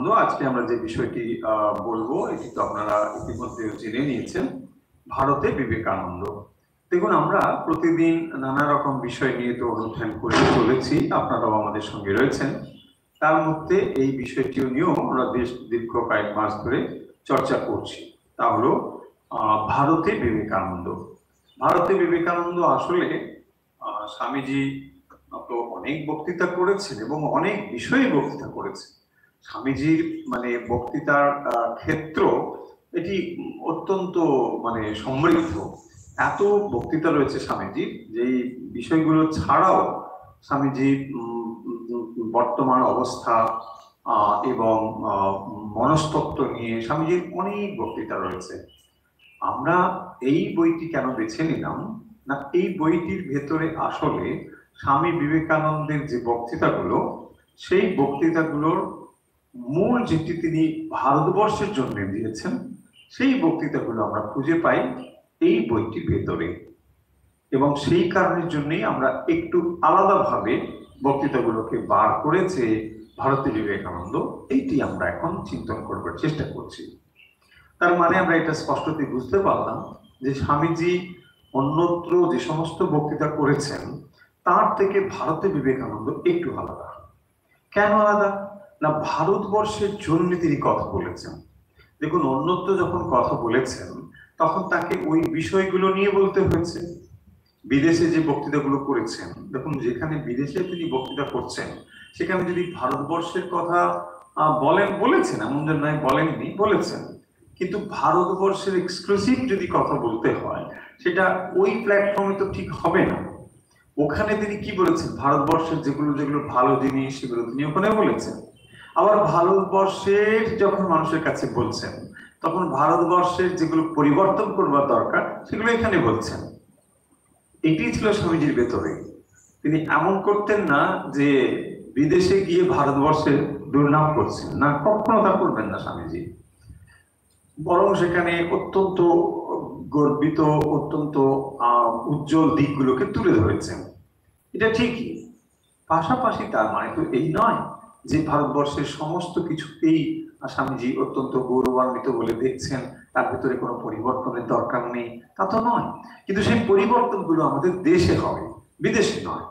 বিবেকানন্দ। আজকে আমরা যে বিষয়টি বলবো এটি তো আপনারা ইতিমধ্যে জেনে নিয়েছেন, ভারতে বিবেকানন্দ। দেখুন, আমরা প্রতিদিন নানা রকম বিষয় নিয়ে তো অনুষ্ঠান করে চলেছি, আপনারাও আমাদের সঙ্গে রয়েছেন। তার মধ্যে এই বিষয়টিও নিয়েও আমরা বেশ দীর্ঘ কয়েক মাস ধরে চর্চা করছি। তা হলো ভারতে বিবেকানন্দ। ভারতে বিবেকানন্দ আসলে স্বামীজি তো অনেক বক্তৃতা করেছেন এবং অনেক বিষয়ে বক্তৃতা করেছেন। স্বামীজির বক্তৃতার ক্ষেত্র এটি অত্যন্ত সমৃদ্ধ। এত বক্তৃতা রয়েছে স্বামীজির, যেই বিষয়গুলো ছাড়াও স্বামীজির বর্তমান অবস্থা এবং মনস্তত্ত্ব নিয়ে স্বামীজির অনেক বক্তৃতা রয়েছে। আমরা এই বইটি কেন বেছে নিলাম না, এই বইটির ভেতরে আসলে স্বামী বিবেকানন্দের যে বক্তৃতাগুলো, সেই বক্তৃতাগুলোর মূল যেটি তিনি ভারতবর্ষের জন্য দিয়েছেন, সেই বক্তৃতাগুলো আমরা খুঁজে পাই এই বইটির ভেতরে। এবং সেই কারণের জন্যই আমরা একটু আলাদাভাবে বক্তৃতাগুলোকে বার করেছে ভারতে বিবেকানন্দ, এইটি আমরা এখন চিন্তন করবার চেষ্টা করছি। তার মানে আমরা এটা স্পষ্টতই বুঝতে পারলাম যে স্বামীজি অন্যত্র যে সমস্ত বক্তৃতা করেছেন তার থেকে ভারতে বিবেকানন্দ একটু আলাদা। কেন আলাদা না, ভারতবর্ষের জন্য তিনি কথা বলেছেন। দেখুন, অন্যত্র যখন কথা বলেছেন তখন তাকে ওই বিষয়গুলো নিয়ে বলতে হয়েছে। বিদেশে যে বক্তৃতাগুলো করেছেন, দেখুন যেখানে বিদেশে তিনি বক্তৃতা করছেন সেখানে যদি ভারতবর্ষের কথা বলেছেন, এমন যে নয় বলেননি, বলেছেন, কিন্তু ভারতবর্ষের এক্সক্লুসিভ যদি কথা বলতে হয় সেটা ওই প্ল্যাটফর্মে তো ঠিক হবে না। ওখানে তিনি কি বলেছেন, ভারতবর্ষের যেগুলো যেগুলো ভালো জিনিস সেগুলো তিনি ওখানে বলেছেন। আবার ভারতবর্ষের যখন মানুষের কাছে বলছেন তখন ভারতবর্ষের যেগুলো পরিবর্তন করবার দরকার সেগুলো এখানে বলছেন। এটি ছিল স্বামীজির ভেতরে। তিনি এমন করতেন না যে বিদেশে গিয়ে ভারতবর্ষের দুর্নাম করছেন, না, কখনো তা করবেন না স্বামীজি। বরং সেখানে অত্যন্ত গর্বিত, অত্যন্ত উজ্জ্বল দিকগুলোকে তুলে ধরেছেন। এটা ঠিকই। পাশাপাশি তার মানে তো এই নয় যে ভারতবর্ষের সমস্ত কিছুকেই স্বামীজি অত্যন্ত গৌরবান্বিত বলে দেখছেন, তার ভিতরে কোনো পরিবর্তনের দরকার নেই, তা তো নয়। কিন্তু সেই পরিবর্তনগুলো আমাদের দেশে হবে, বিদেশে নয়।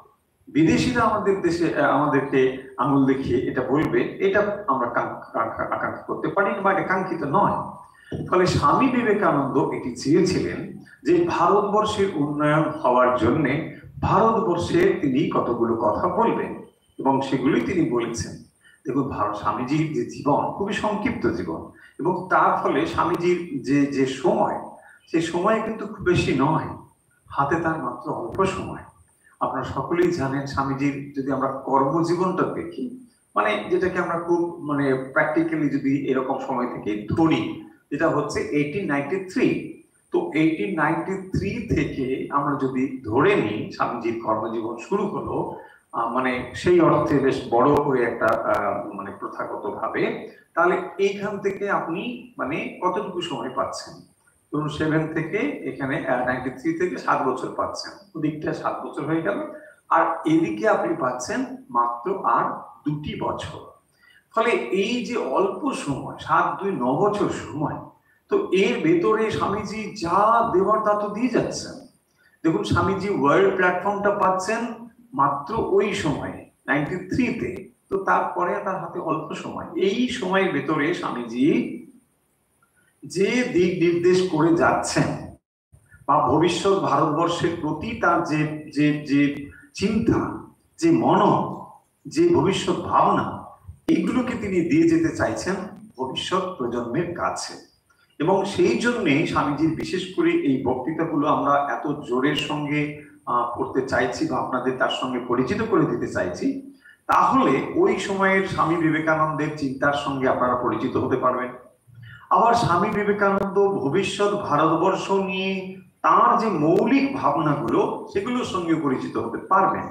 বিদেশিরা আমাদের দেশে আমাদেরকে আঙুল দেখিয়ে এটা বলবে, এটা আমরা আকাঙ্ক্ষা করতে পারি না বা এটা কাঙ্ক্ষিত নয়। ফলে স্বামী বিবেকানন্দ এটি চেয়েছিলেন যে ভারতবর্ষের উন্নয়ন হওয়ার জন্য ভারতবর্ষে তিনি কতগুলো কথা বলবেন এবং সেগুলোই তিনি বলেছেন। দেখুন, স্বামীজির যে জীবন খুবই সংক্ষিপ্ত জীবন, এবং তার ফলে স্বামীজির যে সময়, সেই সময় কিন্তু খুব বেশি নয়, হাতে তার মাত্র অল্প সময়। আপনারা সকলেই জানেন, স্বামীজির যদি আমরা কর্মজীবনটা দেখি, যেটাকে আমরা খুব প্র্যাকটিক্যালি যদি এরকম সময় থেকে ধরি, যেটা হচ্ছে 1893। তো 1893 থেকে আমরা যদি ধরে নিই স্বামীজির কর্মজীবন শুরু হলো, সেই অর্থে বেশ বড় করে একটা প্রথাগত ভাবে, তাহলে এইখান থেকে আপনি কতটুকু সময় পাচ্ছেন? ধরুন 7 থেকে এখানে 93 থেকে 7 বছর পাচ্ছেন, ওদিকটা 7 বছর হয়ে গেল, আর এদিকে আপনি পাচ্ছেন মাত্র আর 2টি বছর। ফলে এই যে অল্প সময়, 7-2 9 বছর সময়, তো এর ভেতরে স্বামীজি যা দেওয়ার তা তো দিয়ে যাচ্ছেন। দেখুন, স্বামীজি ওয়ার্ল্ড প্ল্যাটফর্মটা পাচ্ছেন মাত্র ওই সময়ে 93-তে, তো তারপরে তার হাতে অল্প সময়। এই সময়ের ভেতরে স্বামীজি যে দিক নির্দেশ করে যাচ্ছেন বা ভবিষ্যৎ ভারতবর্ষের প্রতি তার যে যে যে চিন্তা, যে যে ভবিষ্যৎ ভাবনা, এগুলোকে তিনি দিয়ে যেতে চাইছেন ভবিষ্যৎ প্রজন্মের কাছে। এবং সেই জন্যই স্বামীজির বিশেষ করে এই বক্তৃতাগুলো আমরা এত জোরের সঙ্গে করতে চাইছি বা আপনাদের তার সঙ্গে পরিচিত করে দিতে চাইছি। তাহলে ওই সময়ের স্বামী বিবেকানন্দের চিন্তার সঙ্গে আপনারা পরিচিত হতে পারবেন। আবার স্বামী বিবেকানন্দ ভবিষ্যৎ ভারতবর্ষ নিয়ে তার যে মৌলিক ভাবনাগুলো, সেগুলোর সঙ্গে পরিচিত হতে পারবেন।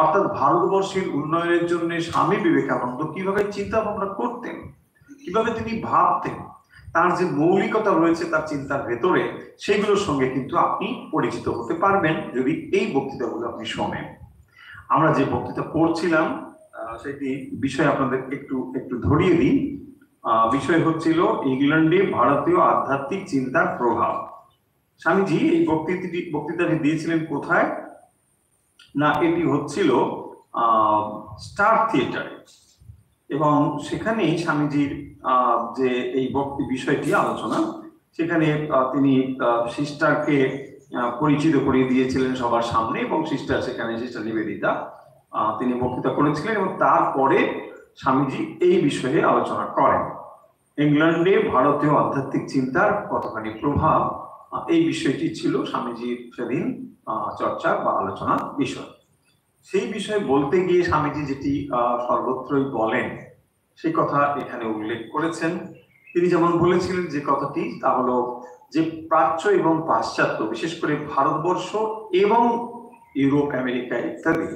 অর্থাৎ ভারতবর্ষের উন্নয়নের জন্য স্বামী বিবেকানন্দ কিভাবে চিন্তা ভাবনা করতেন, কিভাবে তিনি ভাবতেন, তার যে মৌলিকতা রয়েছে তার চিন্তার ভেতরে, সেগুলোর সঙ্গে কিন্তু আপনি পরিচিত হতে পারবেন যদি এই বক্তৃতাগুলো আপনি শোনেন। আমরা যে বক্তৃতা পড়ছিলাম সেটি বিষয় আপনাদের একটু ধরিয়ে দিই। বিষয় হচ্ছিল ইংল্যান্ডে ভারতীয় আধ্যাত্মিক চিন্তার প্রভাব। স্বামীজি এই বক্তৃতাটি দিয়েছিলেন কোথায় না, এটি হচ্ছিল স্টার থিয়েটারে, এবং সেখানেই স্বামীজির যে এই বিষয়টি আলোচনা, সেখানে তিনি সিস্টারকে পরিচিত করিয়ে দিয়েছিলেন সবার সামনে, এবং সিস্টার নিবেদিতা তিনি বক্তৃতা করেছিলেন, এবং তারপরে স্বামীজি এই বিষয়ে আলোচনা করেন। ইংল্যান্ডে ভারতীয় আধ্যাত্মিক চিন্তার কতখানি প্রভাব, এই বিষয়টি ছিল স্বামীজির সেদিন চর্চা বা আলোচনার বিষয়। সেই বিষয়ে বলতে গিয়ে স্বামীজি যেটি সর্বত্রই বলেন সেই কথা এখানে উল্লেখ করেছেন। তিনি যেমন বলেছিলেন যে কথাটি, তা হলো যে প্রাচ্য এবং পাশ্চাত্য, বিশেষ করে ভারতবর্ষ এবং ইউরোপ, আমেরিকা ইত্যাদি,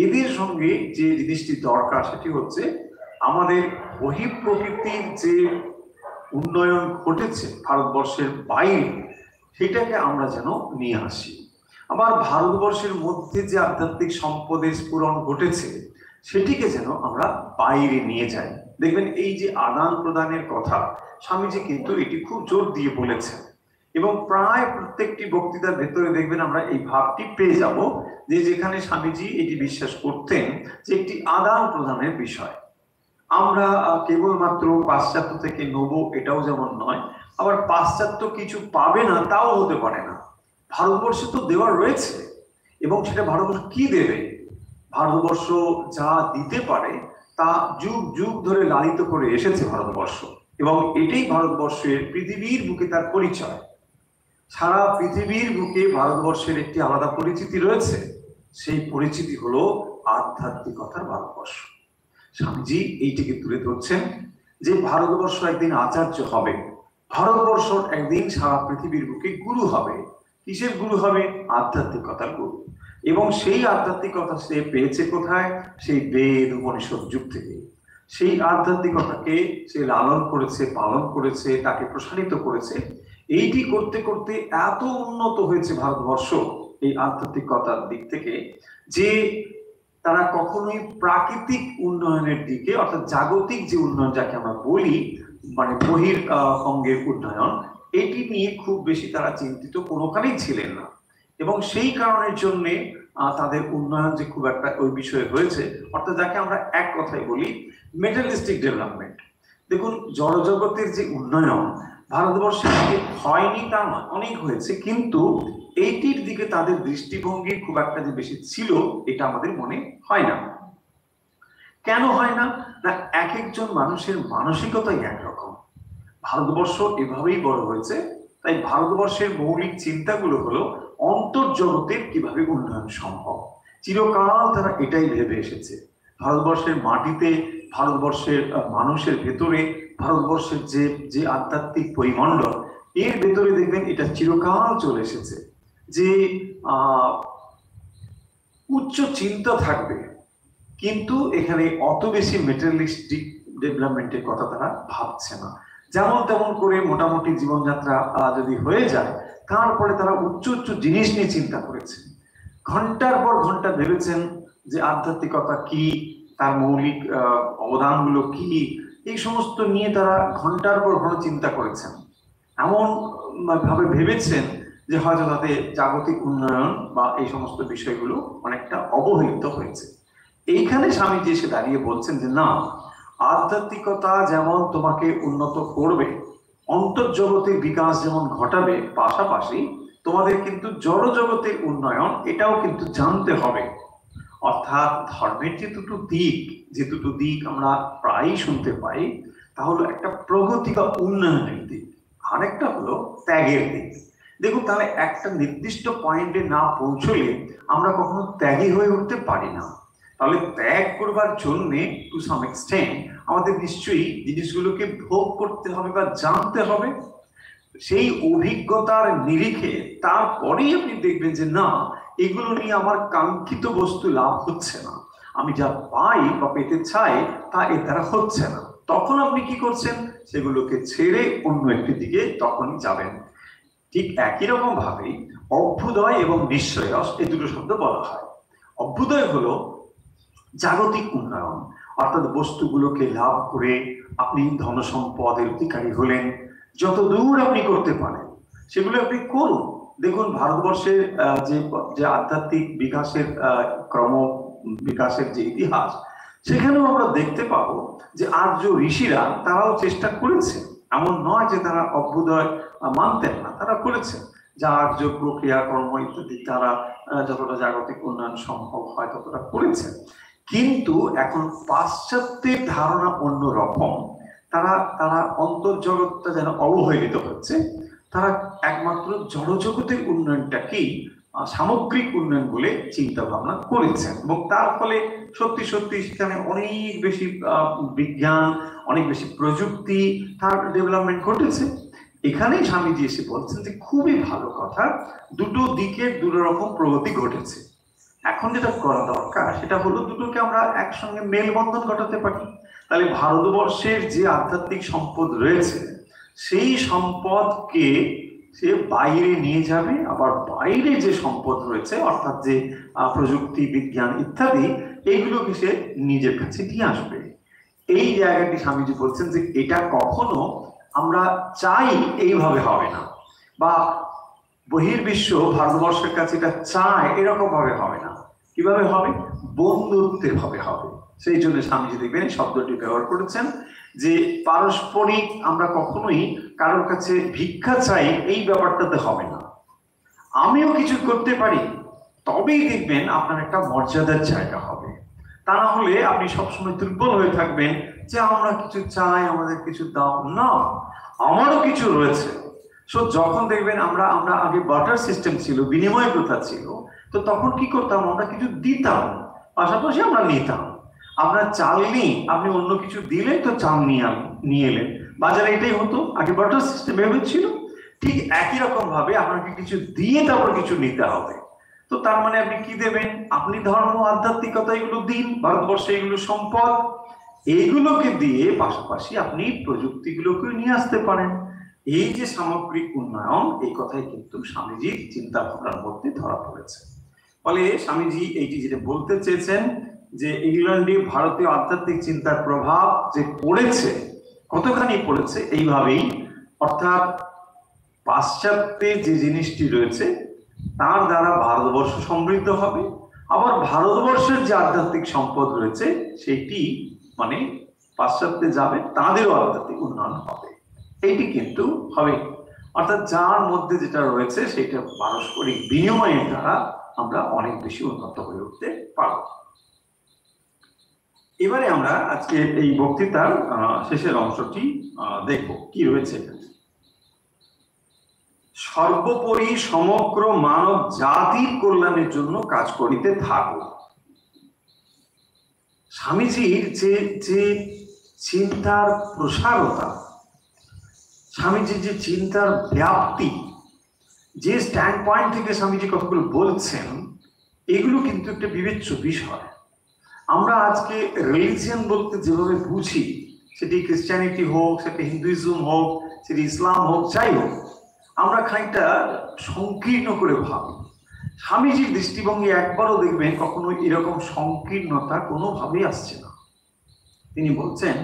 এদের সঙ্গে যে জিনিসটি দরকার সেটি হচ্ছে আমাদের বহিঃপ্রকৃতির যে উন্নয়ন ঘটেছে ভারতবর্ষের বাইরে, সেটাকে আমরা যেন নিয়ে আসি। আবার ভারতবর্ষের মধ্যে যে আধ্যাত্মিক সম্পদের স্ফুরণ ঘটেছে সেটিকে যেন আমরা বাইরে নিয়ে যাই। দেখবেন এই যে আদান প্রদানের কথা, স্বামীজি কিন্তু এটি খুব জোর দিয়ে বলেছেন, এবং প্রায় প্রত্যেকটি বক্তৃতার ভেতরে দেখবেন আমরা এই ভাবটি পেয়ে যাব যে যেখানে স্বামীজি এটি বিশ্বাস করতেন যে একটি আদান প্রদানের বিষয়। আমরা কেবলমাত্র পাশ্চাত্য থেকে নেব এটাও যেমন নয়, আবার পাশ্চাত্য কিছু পাবে না তাও হতে পারে না। ভারতবর্ষে তো দেওয়ার রয়েছে, এবং সেটা ভারতবর্ষ কি দেবে? ভারতবর্ষ যা দিতে পারে তা যুগ যুগ ধরে লালিত করে এসেছে ভারতবর্ষ, এবং এটাই ভারতবর্ষের পৃথিবীর বুকে তার পরিচয়। সারা পৃথিবীর বুকে ভারতবর্ষের একটি আলাদা পরিচিতি রয়েছে, সেই পরিচিতি হলো আধ্যাত্মিকতার ভারতবর্ষ। স্বামীজি এইটিকে তুলে ধরছেন যে ভারতবর্ষ একদিন আচার্য হবে, ভারতবর্ষ একদিন সারা পৃথিবীর বুকে গুরু হবে। কিসের গুরু হবে? আধ্যাত্মিকতার গুরু। এবং সেই আধ্যাত্মিকতা সে পেয়েছে কোথায়? সেই বেদ উপনিষদ যুগ থেকে। সেই আধ্যাত্মিকতাকে সে লালন করেছে, পালন করেছে, তাকে প্রসারিত করেছে। এইটি করতে করতে এত উন্নত হয়েছে ভারতবর্ষ এই আধ্যাত্মিকতার দিক থেকে, যে তারা কখনোই প্রাকৃতিক উন্নয়নের দিকে, অর্থাৎ জাগতিক যে উন্নয়ন যাকে আমরা বলি, মানে বহির অঙ্গের উন্নয়ন, এটি নিয়ে খুব বেশি তারা চিন্তিত কোনোখানেই ছিলেন না। এবং সেই কারণের জন্য তাদের উন্নয়ন যে খুব একটা ওই বিষয়ে হয়েছে, অর্থাৎ যাকে আমরা এক কথায় বলি মেটালিস্টিক ডেভেলপমেন্ট। দেখুন, জড়জগতের যে উন্নয়ন ভারতবর্ষে হয়নি তা নয়, অনেক হয়েছে, কিন্তু এইটির দিকে তাদের দৃষ্টিভঙ্গি খুব একটা যে বেশি ছিল এটা আমাদের মনে হয় না। কেন হয় না? না, এক একজন মানুষের মানসিকতাই একরকম। ভারতবর্ষ এভাবেই বড় হয়েছে, তাই ভারতবর্ষের মৌলিক চিন্তাগুলো হলো অন্তর্জগতের কিভাবে উন্নয়ন সম্ভব। চিরকাল তারা এটাই ভেবে এসেছে। ভারতবর্ষের মাটিতে, ভারতবর্ষের মানুষের ভেতরে, ভারতবর্ষের যে যে আধ্যাত্মিক পরিমণ্ডল, এর ভেতরে দেখবেন এটা চিরকাল চলে এসেছে যে উচ্চ চিন্তা থাকবে, কিন্তু এখানে অত বেশি মেটেরিয়ালিস্টিক ডেভেলপমেন্টের কথা তারা ভাবছে না। যেমন তেমন করে মোটামুটি জীবনযাত্রা যদি হয়ে যায়, তারপরে তারা উচ্চ উচ্চ জিনিস নিয়ে চিন্তা করেছেন, ঘন্টার পর ঘন্টা ভেবেছেন যে আধ্যাত্মিকতা কি, তার মৌলিক অবদানগুলো কি, এই সমস্ত নিয়ে তারা ঘন্টার পর ঘন্টা চিন্তা করেছেন। এমন ভাবে ভেবেছেন যে হয়তো তাতে জাগতিক উন্নয়ন বা এই সমস্ত বিষয়গুলো অনেকটা অবহেলিত হয়েছে। এইখানে স্বামীজি এসে দাঁড়িয়ে বলছেন যে না, আধ্যাত্মিকতা যেমন তোমাকে উন্নত করবে, অন্তর্জগতের বিকাশ যেমন ঘটাবে, পাশাপাশি তোমাদের কিন্তু জড়জগতের উন্নয়ন এটাও কিন্তু জানতে হবে। অর্থাৎ ধর্মের যে দুটো দিক আমরা প্রায়ই শুনতে পাই, তা হলো একটা প্রগতি বা উন্নয়নের দিক, আরেকটা হলো ত্যাগের দিক। দেখুন, তাহলে একটা নির্দিষ্ট পয়েন্টে না পৌঁছলে আমরা কখনো ত্যাগী হয়ে উঠতে পারি না। তাহলে ত্যাগ করবার জন্য টু সাম এক্সটেন্ট আমাদের নিশ্চয়ই জিনিসগুলোকে ভোগ করতে হবে বা জানতে হবে। সেই অভিজ্ঞতার নিরিখে তারপরেই আপনি দেখবেন যে না, এগুলো নিয়ে আমার কাঙ্ক্ষিত বস্তু লাভ হচ্ছে না, আমি যা পাই বা পেতে চাই তা এর দ্বারা হচ্ছে না। তখন আপনি কি করছেন? সেগুলোকে ছেড়ে অন্য একটি দিকে তখনই যাবেন। ঠিক একই রকম ভাবেই অভ্যুদয় এবং নিঃশ্রেয়স এই দুটো শব্দ বলা হয়। অভ্যুদয় হলো জাগতিক উন্নয়ন, অর্থাৎ বস্তুগুলোকে লাভ করে আপনি ধনসম্পদের অধিকারী হলেন। যত দূর আপনি করতে পারেন সেগুলো আপনি করুন। দেখুন ভারতবর্ষের যে যে আধ্যাত্মিক বিকাশের ক্রম বিকাশের যে ইতিহাস, সেখানেও আমরা দেখতে পাবো যে আর্য ঋষিরা তারাও চেষ্টা করেছে। এমন নয় যে তারা অভ্যুদয় মানতেন না, তারা করেছেন যাগ যজ্ঞ ক্রিয়াকর্ম ইত্যাদি তারা যতটা জাগতিক উন্নয়ন সম্ভব হয় ততটা করেছেন। কিন্তু এখন পাশ্চাত্যের ধারণা অন্যরকম। তারা তারা অন্তর্জগৎটা যেন অবহেলিত হচ্ছে। তারা একমাত্র জড়জগতের উন্নয়নটাকেই সামগ্রিক উন্নয়ন বলে চিন্তা ভাবনা করেছেন, এবং তার ফলে সত্যি সত্যি সেখানে অনেক বেশি বিজ্ঞান, অনেক বেশি প্রযুক্তি তার ডেভেলপমেন্ট ঘটেছে। এখানেই স্বামীজি এসে বলছেন যে খুবই ভালো কথা, দুটো দিকের দুটো রকম প্রগতি ঘটেছে। এখন যেটা করা দরকার সেটা হলো দুটোকে আমরা একসঙ্গে মেলবন্ধন ঘটাতে পারি। তাহলে ভারতবর্ষের যে আধ্যাত্মিক সম্পদ রয়েছে সেই সম্পদকে সে বাইরে নিয়ে যাবে, আবার বাইরে যে সম্পদ রয়েছে অর্থাৎ যে প্রযুক্তি বিজ্ঞান ইত্যাদি এইগুলোকে সে নিজের কাছে নিয়ে আসবে। এই জায়গাটি স্বামীজি বলছেন যে এটা কখনো আমরা চাই এইভাবে হবে না, বা বহির্বিশ্ব ভারতবর্ষের কাছে এটা চায় এরকম ভাবে হবে না। কিভাবে হবে? বন্ধুত্বের ভাবে হবে। সেই জন্য স্বামীজি দেখবেন শব্দটি ব্যবহার করেছেন যে পারস্পরিক আমরা কখনোই কারোর কাছে ভিক্ষা চাই এই ব্যাপারটাতে হবে না। আমিও কিছু করতে পারি, তবেই দেখবেন আপনার একটা মর্যাদার জায়গা হবে। তা না হলে আপনি সবসময় দুর্বল হয়ে থাকবেন যে আমরা কিছু চাই, আমাদের কিছু দাও না, আমারও কিছু রয়েছে। সো যখন দেখবেন আমরা আমরা আগে বার্টার সিস্টেম ছিল, বিনিময় প্রথা ছিল, তো তখন কি করতাম? আমরা কিছু দিতাম, পাশাপাশি আমরা নিতাম। আপনার চাল নেই, আপনি অন্য কিছু দিলে তো চাল নিয়ে এলেন। বাজারে এটাই হতো, আগে বার্টার সিস্টেম এভাবে ছিল। ঠিক একই রকম ভাবে আপনাকে কিছু দিয়ে তারপর কিছু নিতে হবে। তো তার মানে আপনি কি দেবেন? আপনি ধর্ম আধ্যাত্মিকতা এগুলো দিন, ভারতবর্ষে এগুলো সম্পদ, এইগুলোকে দিয়ে পাশাপাশি আপনি প্রযুক্তিগুলোকে নিয়ে আসতে পারেন। এই যে সামগ্রিক উন্নয়ন, এই কথাই কিন্তু স্বামীজির চিন্তা ভাবনার মধ্যে ধরা পড়েছে। ফলে স্বামীজি এইটি যেটা বলতে চেয়েছেন যে ইংল্যান্ডে ভারতীয় আধ্যাত্মিক চিন্তার প্রভাব যে পড়েছে, কতখানি পড়েছে এইভাবেই, অর্থাৎ পাশ্চাত্যে যে জিনিসটি রয়েছে তার দ্বারা ভারতবর্ষ সমৃদ্ধ হবে, আবার ভারতবর্ষের যে আধ্যাত্মিক সম্পদ রয়েছে সেটি মানে পাশ্চাত্যে যাবে, তাদেরও আধ্যাত্মিক উন্নয়ন হবে। এইটি কিন্তু হবে, অর্থাৎ যার মধ্যে যেটা রয়েছে সেটা পারস্পরিক বিনিময়ের দ্বারা আমরা অনেক বেশি উন্নত হয়ে উঠতে পারব। এবারে আমরা আজকে এই বক্তৃতার শেষের অংশটি দেখব কি রয়েছে এখানে। সর্বোপরি সমগ্র মানব জাতির কল্যাণের জন্য কাজ করিতে থাকো। স্বামীজির যে যে চিন্তার প্রসারতা, স্বামীজির যে চিন্তার ব্যাপ্তি, যে স্ট্যান্ড পয়েন্ট থেকে স্বামীজি কথাগুলো বলছেন, এগুলো কিন্তু একটা বিবেচ্য বিষয়। আমরা আজকে রিলিজিয়ন বলতে যেভাবে বুঝি, সেটি খ্রিস্টানিটি হোক, সেটি হিন্দুইজম হোক, সেটি ইসলাম হোক, যাই হোক, আমরা খানিকটা সংকীর্ণ করে ভাবি। স্বামীজির দৃষ্টিভঙ্গি একবারও দেখবেন কখনো এরকম সংকীর্ণতা কোনোভাবেই আসছে না। তিনি বলছেন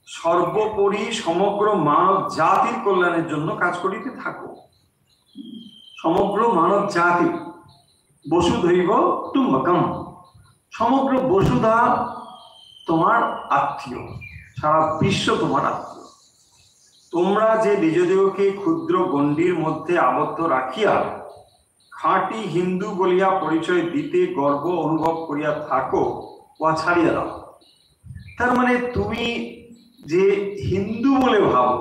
সর্বোপরি সমগ্র মানব জাতির কল্যাণের জন্য কাজ করিতে থাকো। সমগ্র মানব জাতি, বসুধৈব কুটুম্বকম, সমগ্র বসুধা তোমার আত্মীয়, সারা বিশ্ব তোমার আত্মীয়। তোমরা যে নিজদেহকে ক্ষুদ্র গণ্ডির মধ্যে আবদ্ধ রাখিয়া খাঁটি হিন্দু বলিয়া পরিচয় দিতে গর্ব অনুভব করিয়া থাকো, উহা ছাড়িয়া দাও। তার মানে তুমি যে হিন্দু বলে ভাবো,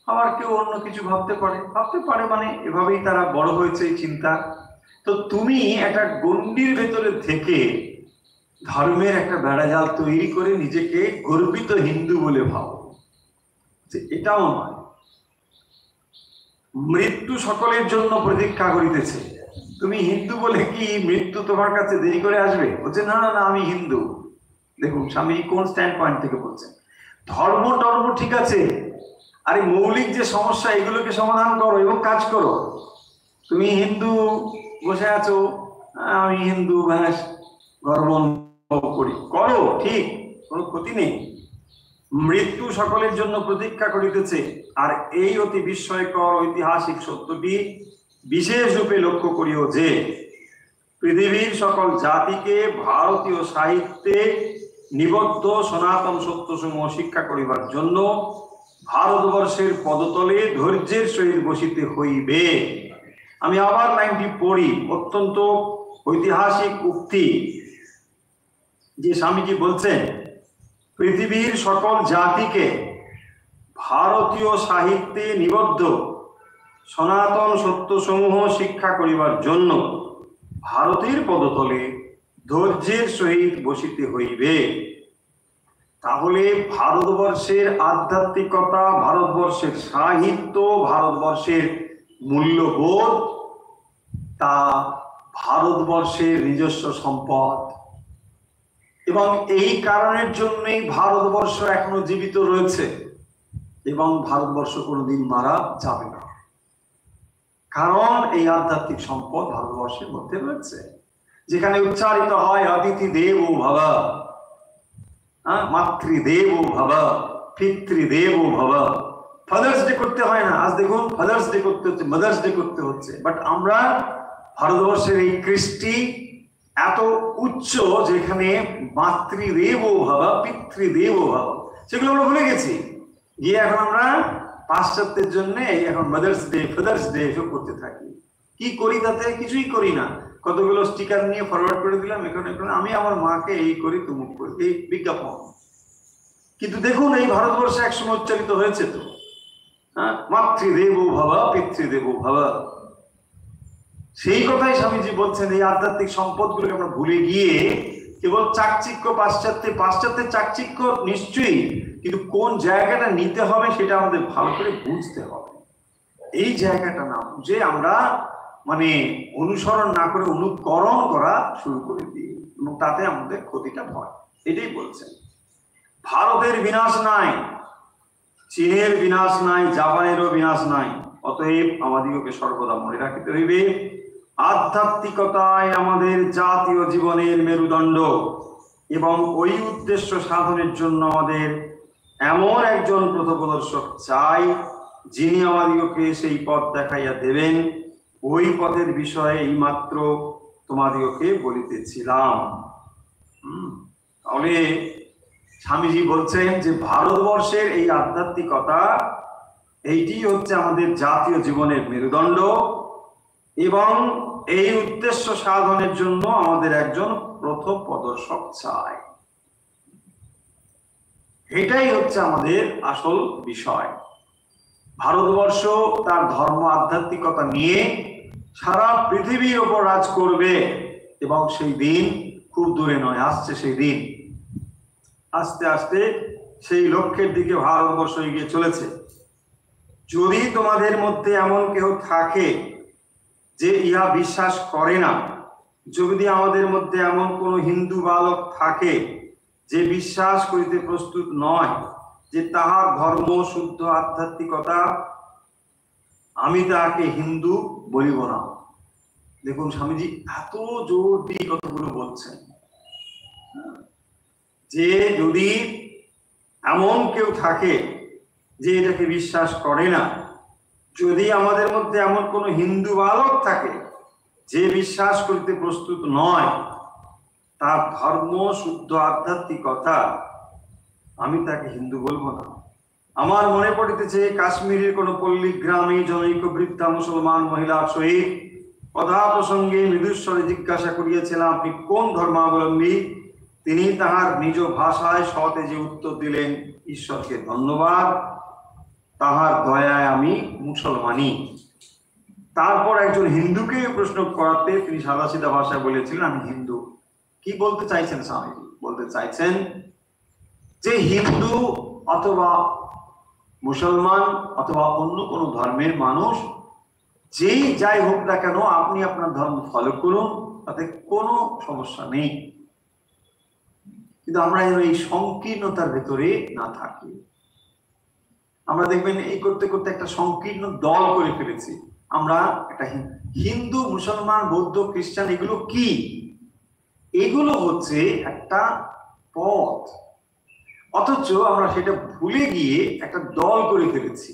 আবার কেউ অন্য কিছু ভাবতে পারে মানে এভাবেই তারা বড় হয়েছে এই চিন্তা। তো তুমি একটা গণ্ডির ভেতরে থেকে ধর্মের একটা বেড়াজাল তৈরি করে নিজেকে গর্বিত হিন্দু বলে ভাবো, যে এটাও নয়। মৃত্যু সকলের জন্য প্রতীক্ষা করিতেছে। তুমি হিন্দু বলে কি মৃত্যু তোমার কাছে দেরি করে আসবে? বলছে না না না, আমি হিন্দু। দেখুন স্বামী কোন স্ট্যান্ড পয়েন্ট থেকে বলছেন। ধর্ম টর্ম ঠিক আছে, আরে মৌলিক যে সমস্যা এগুলোকে সমাধান করো এবং কাজ করো। তুমি হিন্দু বসে আছো, আমি হিন্দু ব্যাস গর্ব অনুভব করি, করো ঠিক, কোনো ক্ষতি নেই। মৃত্যু সকলের জন্য প্রতীক্ষা করিতেছে, আর এই অতি বিস্ময়কর ঐতিহাসিক সত্যটি বিশেষ রূপে লক্ষ্য করিও যে পৃথিবীর সকল জাতিকে ভারতীয় সাহিত্যে নিবদ্ধ সনাতন সত্যসমূহ শিক্ষা করিবার জন্য ভারতবর্ষের পদতলে ধৈর্যের সহিত বসিতে হইবে। আমি আবার লাইনটি পড়ি, অত্যন্ত ঐতিহাসিক উক্তি যে স্বামীজি বলছেন, পৃথিবীর সকল জাতিকে ভারতীয় সাহিত্যে নিবদ্ধ সনাতন সত্যসমূহ শিক্ষা করিবার জন্য ভারতের পদতলে ধৈর্যের সহিত বসিতে হইবে। তাহলে ভারতবর্ষের আধ্যাত্মিকতা, ভারতবর্ষের সাহিত্য, ভারতবর্ষের মূল্যবোধ তা ভারতবর্ষের নিজস্ব সম্পদ, এবং এই কারণের জন্যই ভারতবর্ষ এখনো জীবিত রয়েছে এবং ভারতবর্ষ কোনোদিন মারা যাবে না, কারণ এই আধ্যাত্মিক সম্পদ ভারতবর্ষের মধ্যে রয়েছে। যেখানে উচ্চারিত হয় অতিথি দেব ভব, মাতৃদেব ভব, পিতৃদেব ভব। ফাদার্স ডে করতে হয় না, আজ দেখুন ফাদার্স ডে করতে হচ্ছে, মাদার্স ডে করতে হচ্ছে, বাট আমরা ভারতবর্ষের এই কৃষ্টি এত উচ্চ যেখানে মাতৃদেব ভব, পিতৃদেব ভব, সেগুলো আমরা ভুলে গেছি গিয়ে এখন আমরা পাশ্চাত্যের জন্য এখন মাদার্স ডে, ফাদার্স ডে এসব করতে থাকি। কি করি তাতে? কিছুই করি না, কতগুলো স্টিকার নিয়ে ফরওয়ার্ড করে দিলাম এখানে, আমি আমার মাকে এই করি, তুমুক করি, এই বিজ্ঞাপন। কিন্তু দেখুন এই ভারতবর্ষে একসময় উচ্চারিত হয়েছে তো, মাতৃদেব ভব, পিতৃদেব ভব। সেই কথাই স্বামীজি বলছেন, এই আধ্যাত্মিক সম্পদগুলোকে আমরা ভুলে গিয়ে কেবল চাকচিক্য, পাশ্চাত্যের চাকচিক্য নিশ্চয়ই, কিন্তু কোন জায়গাটা নিতে হবে সেটা আমাদের ভালো করে বুঝতে হবে। এই জায়গাটা না বুঝে আমরা মানে অনুসরণ না করে অনুকরণ করা শুরু করে দিই, এবং তাতে আমাদের ক্ষতিটা হয়। এটাই বলছেন, ভারতের বিনাশ নাই, চীনের বিনাশ নাই, জাপানেরও বিনাশ নাই, অতএব আমাদিগকে সর্বদা মনে রাখিতে হইবে আধ্যাত্মিকতায় আমাদের জাতীয় জীবনের মেরুদণ্ড, এবং ওই উদ্দেশ্য সাধনের জন্য আমাদের এমন একজন পথপ্রদর্শক চাই যিনি আমাদিগকে সেই পথ দেখাইয়া দেবেন। ওই পথের বিষয়ে এইমাত্র তোমাদিগকে বলিতেছিলাম। তাহলে স্বামীজি বলছেন যে ভারতবর্ষের এই আধ্যাত্মিকতা, এইটি হচ্ছে আমাদের জাতীয় জীবনের মেরুদণ্ড, এবং এই উদ্দেশ্য সাধনের জন্য আমাদের একজন পথপ্রদর্শক চাই। এটাই হচ্ছে আমাদের আসল বিষয়। ভারতবর্ষ তার ধর্ম আধ্যাত্মিকতা নিয়ে সারা পৃথিবীর ওপর রাজ করবে, এবং সেই দিন খুব দূরে নয়, আসছে সেই দিন। আস্তে আস্তে সেই লক্ষ্যের দিকে ভারতবর্ষ এগিয়ে চলেছে। যদি তোমাদের মধ্যে এমন কেউ থাকে যে ইহা বিশ্বাস করে না, যদি আমাদের মধ্যে এমন কোন হিন্দু বালক থাকে যে বিশ্বাস করিতে প্রস্তুত নয় যে তাহার ধর্ম শুদ্ধ আধ্যাত্মিকতা, আমি তাকে হিন্দু বলিব না। দেখুন স্বামীজি এত জোর দিয়ে কথাগুলো বলছেন যে যদি এমন কেউ থাকে যে এটাকে বিশ্বাস করে না, যদি আমাদের মধ্যে এমন কোন হিন্দু বালক থাকে যে বিশ্বাস করিতে প্রস্তুত নয় তার ধর্ম শুদ্ধ আধ্যাত্মিকতা, আমি তাকে হিন্দু বলবো না। আমার মনে পড়িতেছে কাশ্মীরের কোন পল্লী গ্রামে জনৈক বৃদ্ধা মুসলমান মহিলার সহিত কথা প্রসঙ্গে মৃদুস্বরে জিজ্ঞাসা করিয়াছিলাম, আপনি কোন ধর্মাবলম্বী? তিনি তাহার নিজ ভাষায় সতেজে উত্তর দিলেন, ঈশ্বরকে ধন্যবাদ, তাহার দয়ায় আমি মুসলমানি। তারপর একজন হিন্দুকে প্রশ্ন করাতে তিনি সাদাসিধা ভাষায় বলেছিলেন, আমি হিন্দু। কি বলতে চাইছেন স্বামীজি? বলতে চাইছেন যে হিন্দু অথবা মুসলমান অথবা অন্য কোনো ধর্মের মানুষ যেই যাই হোক না কেন, আপনি আপনার ধর্ম ফলো করুন, তাতে কোনো সমস্যা নেই। কিন্তু আমরা যেন এই সংকীর্ণতার ভেতরে না থাকি। আমরা দেখবেন এই করতে করতে একটা সংকীর্ণ দল করে ফেলেছি আমরা। একটা হিন্দু, মুসলমান, বৌদ্ধ, খ্রিস্টান, এগুলো কি? এগুলো হচ্ছে একটা পথ, অথচ আমরা সেটা ভুলে গিয়ে একটা দল করে ফেলেছি।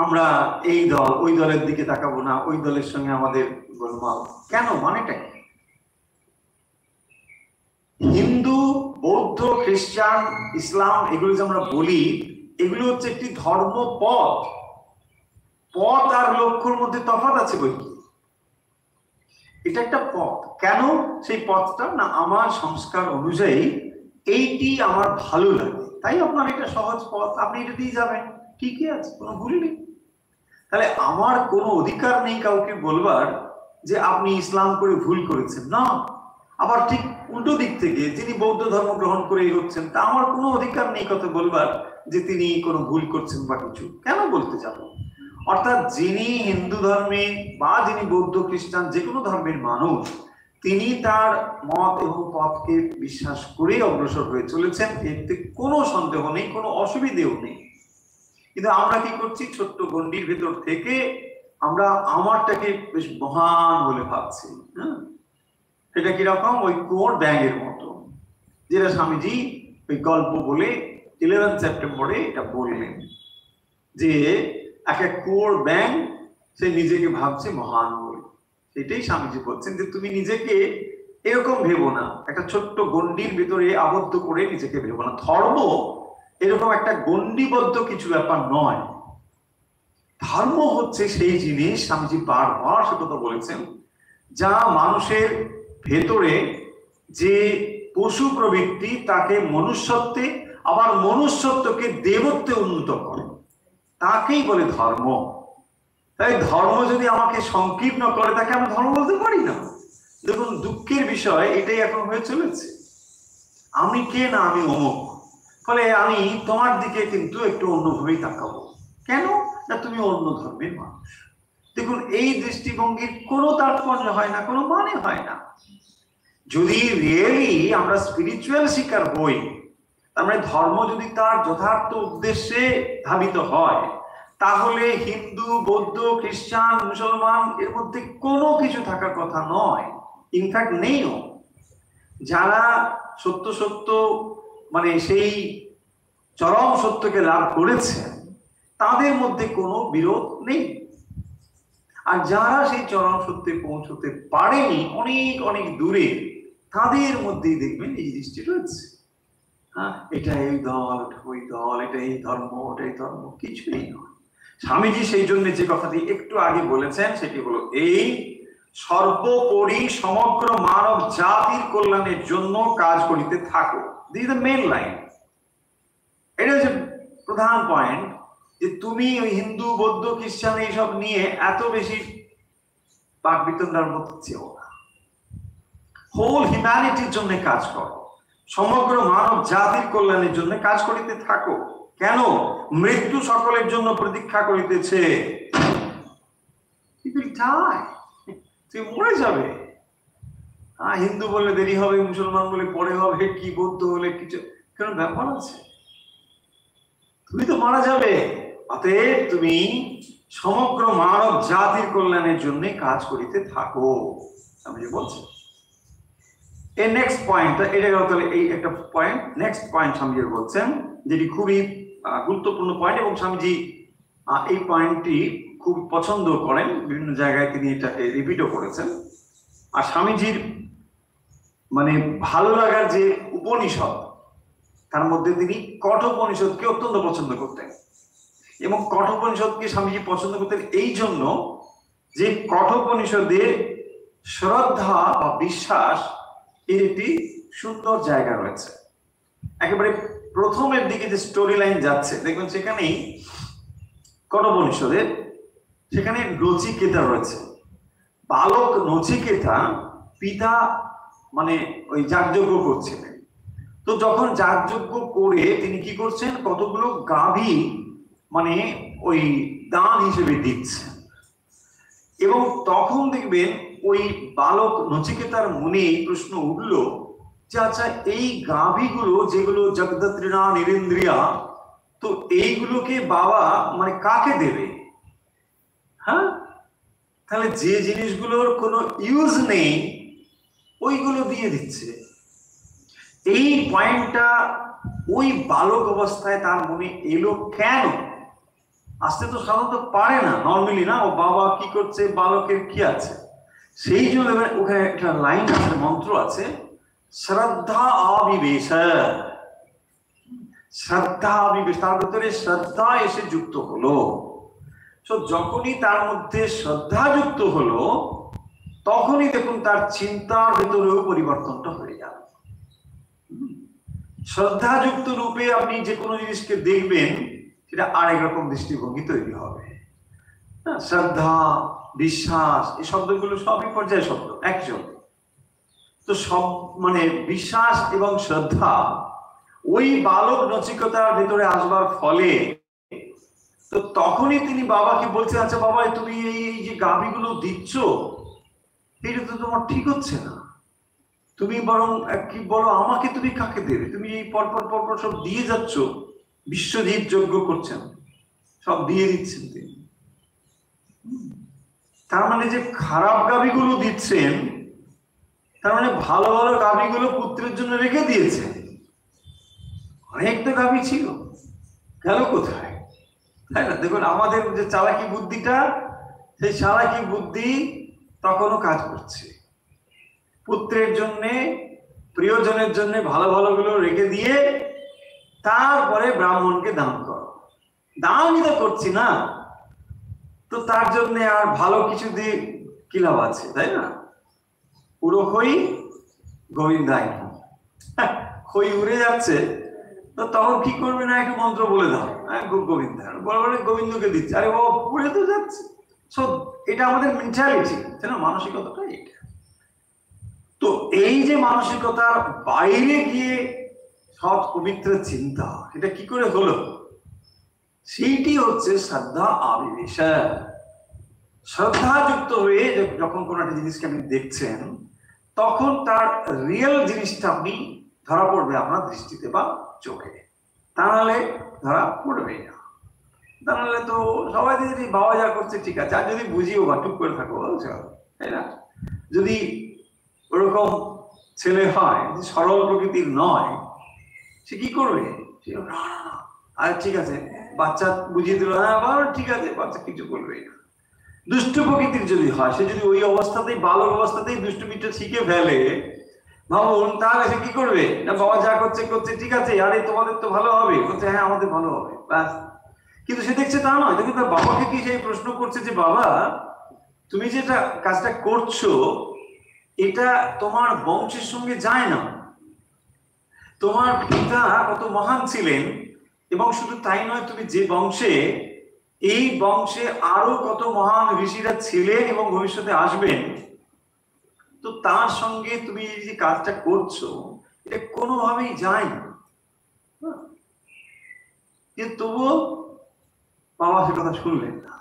আমরা এই দল ওই দলের দিকে তাকাবো না, ওই দলের সঙ্গে আমাদের গোলমাল কেন? মানেটা কি? হিন্দু, বৌদ্ধ, খ্রিস্টান, ইসলাম এগুলো যে আমরা বলি, এগুলো হচ্ছে একটি ধর্ম পথ। পথ আর লক্ষ্যর মধ্যে তফাৎ আছে বই কি? এটা একটা পথ। কেন সেই পথটা? না আমার সংস্কার অনুযায়ী এইটি আমার ভালো লাগে, তাই আপনার এটা সহজ পথ, আপনি এটা দিয়ে যাবেন, ঠিকই আছে, কোনো ভুল নেই। তাহলে আমার কোনো অধিকার নেই কাউকে বলবার যে আপনি ইসলাম করে ভুল করেছেন, না। আবার ঠিক উল্টো দিক থেকে যিনি বৌদ্ধ ধর্ম গ্রহণ করে এগোচ্ছেন, তা আমার কোনো অধিকার নেই কথা বলবার যে তিনি কোনো ভুল করছেন বা কিছু। কেন বলতে যাব? অর্থাৎ যিনি হিন্দু ধর্মে বা যিনি বৌদ্ধ খ্রিস্টান যে কোনো ধর্মের মানুষ, তিনি তার মত এবং পথকে বিশ্বাস করে অগ্রসর হয়ে চলেছেন, এতে কোনো সন্দেহ নেই, কোনো অসুবিধেও নেই। কিন্তু আমরা কি করছি? ছোট্ট গণ্ডির ভেতর থেকে আমরা আমারটাকে বেশ মহান বলে ভাবছি। হ্যাঁ, এটা কিরকম? ওই কোর ব্যাঙের মতো, যেটা স্বামীজি ওই গল্প বলে 11 সেপ্টেম্বরে এটা বললেন, যে একটা কোর ব্যাঙ সে নিজেকে ভাবছে মহান বলে। সেটাই স্বামীজি বলছেন যে তুমি নিজেকে এরকম ভেবো না, একটা ছোট্ট গণ্ডির ভিতরে আবদ্ধ করে নিজেকে ভেবো না। ধর্ম এরকম একটা গণ্ডিবদ্ধ কিছু ব্যাপার নয়। ধর্ম হচ্ছে সেই জিনিস, স্বামীজি বারবার সে কথা বলেছেন, যা মানুষের ভেতরে যে পশু প্রবৃত্তি তাকে মনুষ্যত্বে, আবার মনুষ্যত্বকে দেবত্বে উন্নত করে, তাকেই বলে ধর্ম। তাই ধর্ম যদি আমাকে সংকীর্ণ করে, তাকে আমি ধর্ম বলতে পারি না। দেখুন, দুঃখের বিষয় এটাই এখন হয়ে চলেছে। আমি কে? না আমি অমুক, ফলে আমি তোমার দিকে কিন্তু একটু অন্যভাবেই তাকাবো। কেন? না তুমি অন্য ধর্মের মানুষ। দেখুন, এই দৃষ্টিভঙ্গির কোনো তাৎপর্য হয় না, কোনো মানে হয় না। যদি রিয়েলি আমরা স্পিরিচুয়াল শিকার হই, তার মানে ধর্ম যদি তার যথার্থ উদ্দেশ্যে ধাবিত হয়, তাহলে হিন্দু, বৌদ্ধ, খ্রিস্টান, মুসলমান এর মধ্যে কোনো কিছু থাকার কথা নয়, ইনফ্যাক্ট নেইও। যারা সত্য সত্য মানে সেই চরম সত্যকে লাভ করেছেন, তাদের মধ্যে কোনো বিরোধ নেই। আর যারা সেই চরম সত্যে পৌঁছতে পারেনি, অনেক অনেক দূরে, তাদের মধ্যেই দেখবেন এই জিনিসটি রয়েছে। হ্যাঁ, এটা এই দল, ওই দল, এটা এই ধর্ম, ওটাই ধর্ম, কিছুই নয়। স্বামীজি সেই জন্য যে কথাটি একটু আগে বলেছেন সেটি হলো এই, সর্বোপরি সমগ্র মানব জাতির কল্যাণের জন্য কাজ করিতে থাকো। This is the main line. এটা হচ্ছে প্রধান পয়েন্ট, যে তুমি ওই হিন্দু, বৌদ্ধ, খ্রিস্টান এইসব নিয়ে এত বেশি বাক বিতন্ডার মধ্যে চেও না। হোল হিউম্যানিটির জন্য কাজ করো, সমগ্র মানব জাতির কল্যাণের জন্য কাজ করিতে থাকো। কেন? মৃত্যু সকলের জন্য প্রতীক্ষা করিতেছে। তুই মরে যাবে। হিন্দু বলে দেরি হবে, মুসলমান বলে পরে হবে, কি বৌদ্ধ হলে কিছু কেন ব্যাপার আছে? তুমি তো মারা যাবে। অতএব তুমি সমগ্র মানব জাতির কল্যাণের জন্য কাজ করিতে থাকো, আমি যে বলছি। এই নেক্সট পয়েন্ট, এটা গেল তাহলে এই একটা পয়েন্ট। নেক্সট পয়েন্ট স্বামীজি বলছেন, যেটি খুবই গুরুত্বপূর্ণ পয়েন্ট, এবং স্বামীজি এই পয়েন্টটি খুব পছন্দ করেন, বিভিন্ন জায়গায় তিনি এটাকে রিপিটও করেছেন। আর স্বামীজির মানে ভালো লাগার যে উপনিষদ, তার মধ্যে তিনি কঠোপনিষদকে অত্যন্ত পছন্দ করতেন। এবং কঠোপনিষদকে স্বামীজি পছন্দ করতেন এই জন্য যে কঠোপনিষদে শ্রদ্ধা বা বিশ্বাস এর একটি সুন্দর জায়গা রয়েছে। একেবারে প্রথমের দিকে যে স্টোরি লাইন যাচ্ছে দেখবেন, সেখানেই কঠোপনিষদের সেখানে নচিকেতা রয়েছে। বালক নচিকেতা পিতা মানে ওই যাগযজ্ঞ করছিলেন। তো যখন যাগযজ্ঞ করে তিনি কি করছেন, কতগুলো গাভী মানে ওই দান হিসেবে দিচ্ছেন। এবং তখন দেখবেন ওই বালক নচিকেতার মনে প্রশ্ন উঠল যে আচ্ছা, এই গাভীগুলো যেগুলো জগদত্রিণা নিরেন্দ্রিয়া, তো এইগুলোকে বাবা মানে কাকে দেবে? হ্যাঁ, তাহলে যে জিনিসগুলোর কোনো ইউজ নেই ওইগুলো দিয়ে দিচ্ছে। এই পয়েন্টটা ওই বালক অবস্থায় তার মনে এলো কেন? আসতে তো সাধারণত পারে না, নর্মালি না, ও বাবা কি করছে, বালকের কি আছে। সেই জন্য ওখানে একটা লাইন আছে, মন্ত্র আছে, শ্রদ্ধা আবিবেশ, শ্রদ্ধা আবিবেশ, তার ভিতরে শ্রদ্ধা এসে যুক্ত হলো। তো যখনই তার মধ্যে শ্রদ্ধা যুক্ত হলো, তখনই দেখুন তার চিন্তার ভিতরেও পরিবর্তনটা হয়ে গেল। শ্রদ্ধাযুক্ত রূপে আপনি যে কোনো জিনিসকে দেখবেন, সেটা আরেক রকম দৃষ্টিভঙ্গি তৈরি হবে। শ্রদ্ধা, বিশ্বাস, এই শব্দগুলো সবই পর্যায় শব্দ, এক শব্দ। তো সব মানে বিশ্বাস এবং শ্রদ্ধা ওই বালক নচিকেতার ভিতরে আসবার ফলে, তো তখনই তিনি বাবাকে বলছেন, আচ্ছা বাবা, তুমি এই যে গাভীগুলো দিচ্ছ, এটা তো তোমার ঠিক হচ্ছে না, তুমি বরং কি বলো, আমাকে তুমি কাকে দেবে? তুমি এই পরপর পরপর সব দিয়ে যাচ্ছ, বিশ্বজিৎ যজ্ঞ করছেন, সব দিয়ে দিচ্ছেন তিনি। তার মানে যে খারাপ গাভীগুলো দিচ্ছেন, তার মানে ভালো ভালো গাভীগুলো পুত্রের জন্য রেখে দিয়েছেন। অনেক তো গাভী ছিল, গেল কোথায়? তাই না? দেখুন আমাদের যে চালাকি বুদ্ধিটা, সেই চালাকি বুদ্ধি তখনও কাজ করছে। পুত্রের জন্যে, প্রিয়জনের জন্য ভালো ভালোগুলো রেখে দিয়ে তারপরে ব্রাহ্মণকে দান করো। দানই তো করছি না, তো তার জন্য আর ভালো কিছু দিয়ে কি লাভ আছে, তাই না? পুরো খই গোবিন্দায়, খই উড়ে যাচ্ছে, তো তখন কি করবে না, একটু মন্ত্র বলে দাও, গোবিন্দ বলে গোবিন্দকে দিচ্ছে, আরে ও পুড়ে তো যাচ্ছে। সো এটা আমাদের মেন্টালিটি, তাই না? মানসিকতাটা এটা। তো এই যে মানসিকতার বাইরে গিয়ে সৎ পবিত্র চিন্তা, এটা কি করে হলো? সেইটি হচ্ছে শ্রদ্ধা আবিবেশ। শ্রদ্ধাযুক্ত হয়ে যখন কোনো একটা জিনিসকে আপনি দেখছেন, তখন তার রিয়েল জিনিসটা আপনি ধরা পড়বে আপনার দৃষ্টিতে বা চোখে, তা নাহলে ধরা পড়বে না। তা নাহলে তো সবাই যদি বাবা যা করছে ঠিক আছে, আর যদি বুঝিও বা টুক করে থাকো, তাই না? যদি ওরকম ছেলে হয়, সরল প্রকৃতির নয়, সে কি করবে? আর ঠিক আছে, বাচ্চা বুঝিয়ে দিল, হ্যাঁ বাবা ঠিক আছে, বাচ্চা কিছু করবে না। দুষ্ট প্রকৃতির যদি হয়, সে যদি ওই অবস্থাতেই, বালক অবস্থাতেই দুষ্টুমিটা শিখে ফেলে, ভাবুন তাহলে সে কি করবে? না বাবা যা করছে করছে, ঠিক আছে, আরে তোমাদের তো ভালো হবে, বলছে হ্যাঁ আমাদের ভালো হবে, ব্যাস। কিন্তু সে দেখছে তা নয়, দেখুন তার বাবাকে কি সেই প্রশ্ন করছে যে বাবা, তুমি যেটা কাজটা করছো, এটা তোমার বংশের সঙ্গে যায় না। তোমার পিতা কত মহান ছিলেন, এবং শুধু তাই নয়, তুমি যে বংশে, এই বংশে আরো কত মহান ঋষিরা ছিলেন এবং ভবিষ্যতে আসবেন, তো তার সঙ্গে তুমি এই যে কাজটা করছো, এটা কোনোভাবেই যায় না। কিন্তু তবুও বাবা সে কথা শুনলেন না।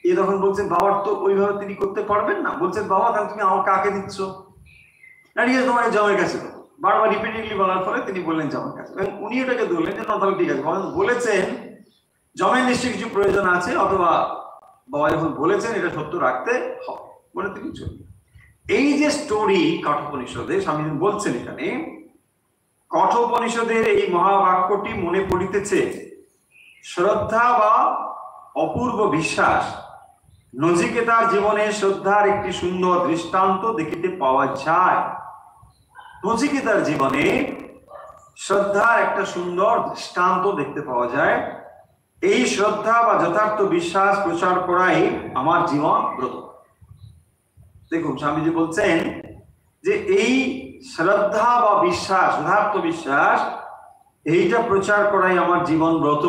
এ তখন বলছেন, বাবার তো ওইভাবে তিনি করতে পারবেন না। বলছেন, বাবা তাহলে তুমি আমার কাকে দিচ্ছ? না ঠিক আছে, তোমার জমের কাছে দাও। বারবার রিপিটেডলি বলার ফলে তিনি বললেন জমের কাছে, এবং উনি ওটাকে ধরলেন যে না তাহলে ঠিক আছে, বলেছেন জমের নিশ্চয়ই কিছু প্রয়োজন আছে, অথবা বাবা যখন বলেছেন এটা সত্য রাখতে হবে বলে তিনি চললেন। এই যে স্টোরি কঠোপনিষদে স্বামী বলছেন, এখানে কঠোপনিষদের এই মহাবাক্যটি মনে পড়িতেছে, শ্রদ্ধা বা অপূর্ব বিশ্বাস। নচিকেতার জীবনে শ্রদ্ধার একটি সুন্দর দৃষ্টান্ত দেখিতে পাওয়া যায়। নচিকেতার জীবনে শ্রদ্ধার একটা সুন্দর দৃষ্টান্ত দেখতে পাওয়া যায়। এই শ্রদ্ধা বা যথার্থ বিশ্বাস প্রচার করাই আমার জীবন ব্রত। দেখুন স্বামীজি বলছেন যে এই শ্রদ্ধা বা বিশ্বাস, যথার্থ বিশ্বাস, এইটা প্রচার করাই আমার জীবন ব্রত।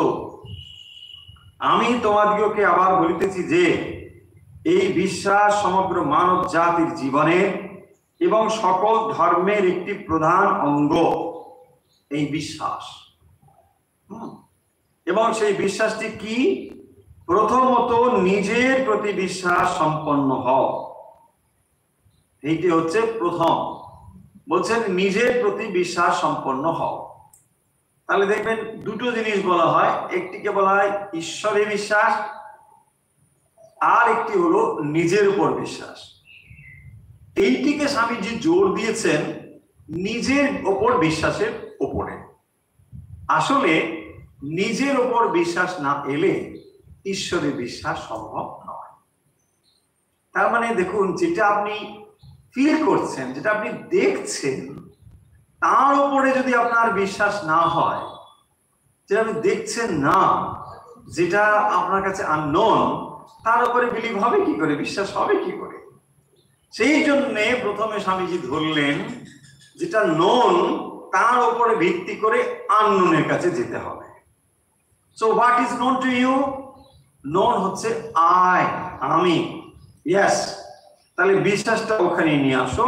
আমি তোমাদিগকে আবার বলিতেছি যে এই বিশ্বাস সমগ্র মানব জাতির জীবনে এবং সকল ধর্মের একটি প্রধান অঙ্গ, এই বিশ্বাস। এবং সেই বিশ্বাসটি কি? প্রথমত নিজের প্রতি বিশ্বাস সম্পন্ন হও, এইটি হচ্ছে প্রথম। বলছেন নিজের প্রতি বিশ্বাস সম্পন্ন হও। তাহলে দেখবেন দুটো জিনিস বলা হয়, একটিকে বলা হয় ঈশ্বরে বিশ্বাস, আর একটি হলো নিজের উপর বিশ্বাস। এইটিকে স্বামীজি জোর দিয়েছেন নিজের ওপর বিশ্বাসের ওপরে। আসলে নিজের উপর বিশ্বাস না এলে ঈশ্বরে বিশ্বাস সম্ভব নয়। তার মানে দেখুন, যেটা আপনি ফিল করছেন, যেটা আপনি দেখছেন, তার উপরে যদি আপনার বিশ্বাস না হয়, যেটা আপনি দেখছেন না, যেটা আপনার কাছে আননোন, তার উপরে বিলিভ হবে কি করে, বিশ্বাস হবে কি করে? সেই জন্যে প্রথমে স্বামীজি ধরলেন যেটা নোন, তার উপরে ভিত্তি করে আননোনের কাছে যেতে হবে। So what is known to you? Known হচ্ছে আমি। ইয়েস, তাহলে বিশ্বাসটা ওখানে নিয়ে আসো,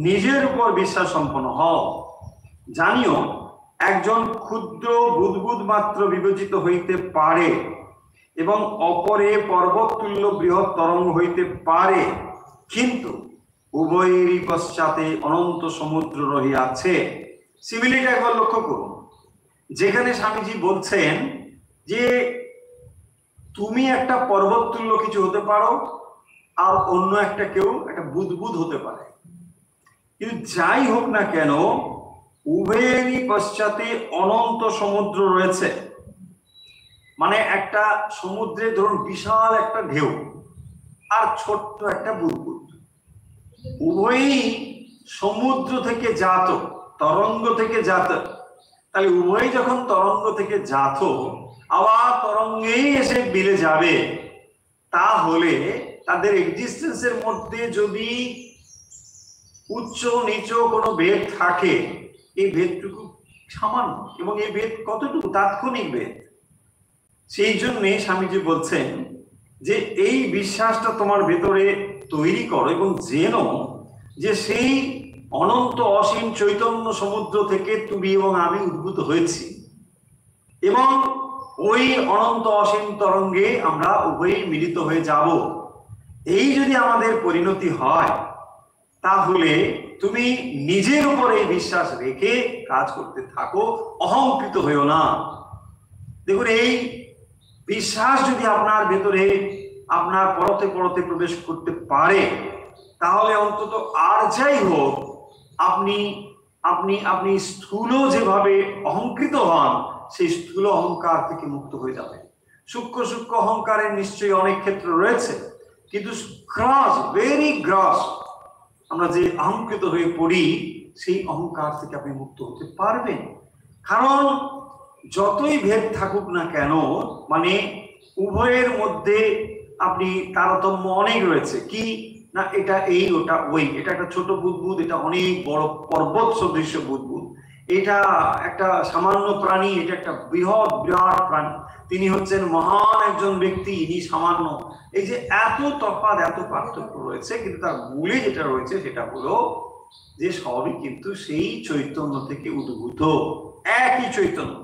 নিজের উপর বিশ্বাস সম্পন্ন হও। জানিও একজন ক্ষুদ্র বুদ্বুদ মাত্র বিবেচিত হইতে পারে এবং অপরে পর্বত তুল্য বৃহৎ তরঙ্গ হইতে পারে, কিন্তু উভয়েরই পশ্চাতে অনন্ত সমুদ্র রহিয়াছে। সিমিলিটা একবার লক্ষ্য করুন, যেখানে স্বামীজি বলছেন যে তুমি একটা পর্বত তুল্য কিছু হতে পারো, আর অন্য একটা কেউ একটা বুদ্বুদ হতে পারে, কিন্তু যাই হোক না কেন উভয়েরই পশ্চাতে অনন্ত সমুদ্র রয়েছে। মানে একটা সমুদ্রে ধরুন বিশাল একটা ঢেউ আর ছোট্ট একটা বুদবুদ, উভয়ই সমুদ্র থেকে জাত, তরঙ্গ থেকে জাত। তাহলে উভয়ই যখন তরঙ্গ থেকে জাত, আবার তরঙ্গেই এসে মিলে যাবে, তাহলে তাদের এক্সিস্টেন্সের মধ্যে যদি উচ্চ নিচ কোনো ভেদ থাকে, এই ভেদটুকু সামান্য, এবং এই ভেদ কতটুকু? তাৎক্ষণিক ভেদ। সেই জন্যে স্বামীজি বলছেন যে এই বিশ্বাসটা তোমার ভেতরে তৈরি করো এবং জেনো যে সেই অনন্ত অসীম চৈতন্য সমুদ্র থেকে তুমি এবং আমি উদ্ভূত হয়েছি, এবং ওই অনন্ত অসীম তরঙ্গে আমরা উভয়ই মিলিত হয়ে যাব। এই যদি আমাদের পরিণতি হয়, তাহলে তুমি নিজের উপর এই বিশ্বাস রেখে কাজ করতে থাকো, অহংকৃত হইও না। দেখুন, এই বিশ্বাস যদি আপনার ভেতরে আপনার পরতে পরতে প্রবেশ করতে পারে, তাহলে অন্তত আর যাই হোক আপনি আপনি আপনি স্থূল যেভাবে অহংকৃত হন, সেই স্থূল অহংকার থেকে মুক্ত হয়ে যাবে। সূক্ষ্ম সূক্ষ্ম অহংকারের নিশ্চয়ই অনেক ক্ষেত্র রয়েছে, কিন্তু গ্রস, ভেরি গ্রস আমরা যে অহংকৃত হয়ে পড়ি, সেই অহংকার থেকে আপনি মুক্ত হতে পারবেন। কারণ যতই ভেদ থাকুক না কেন, মানে উভয়ের মধ্যে আপনি তারতম্য অনেক রয়েছে। কি না, এটা এই, ওটা ওই, এটা একটা ছোট বুদবুদ, এটা অনেক বড় পর্বত সদৃশ্য বুদবুদ, এটা একটা সামান্য প্রাণী, এটা একটা বৃহৎ বিরাট প্রাণী, তিনি হচ্ছেন মহান একজন ব্যক্তি, ইনি সামান্য। এই যে এত তফাৎ, এত পার্থক্য রয়েছে, কিন্তু তার মূলে যেটা রয়েছে সেটা হলো যে সবই কিন্তু সেই চৈতন্য থেকে উদ্ভূত, একই চৈতন্য।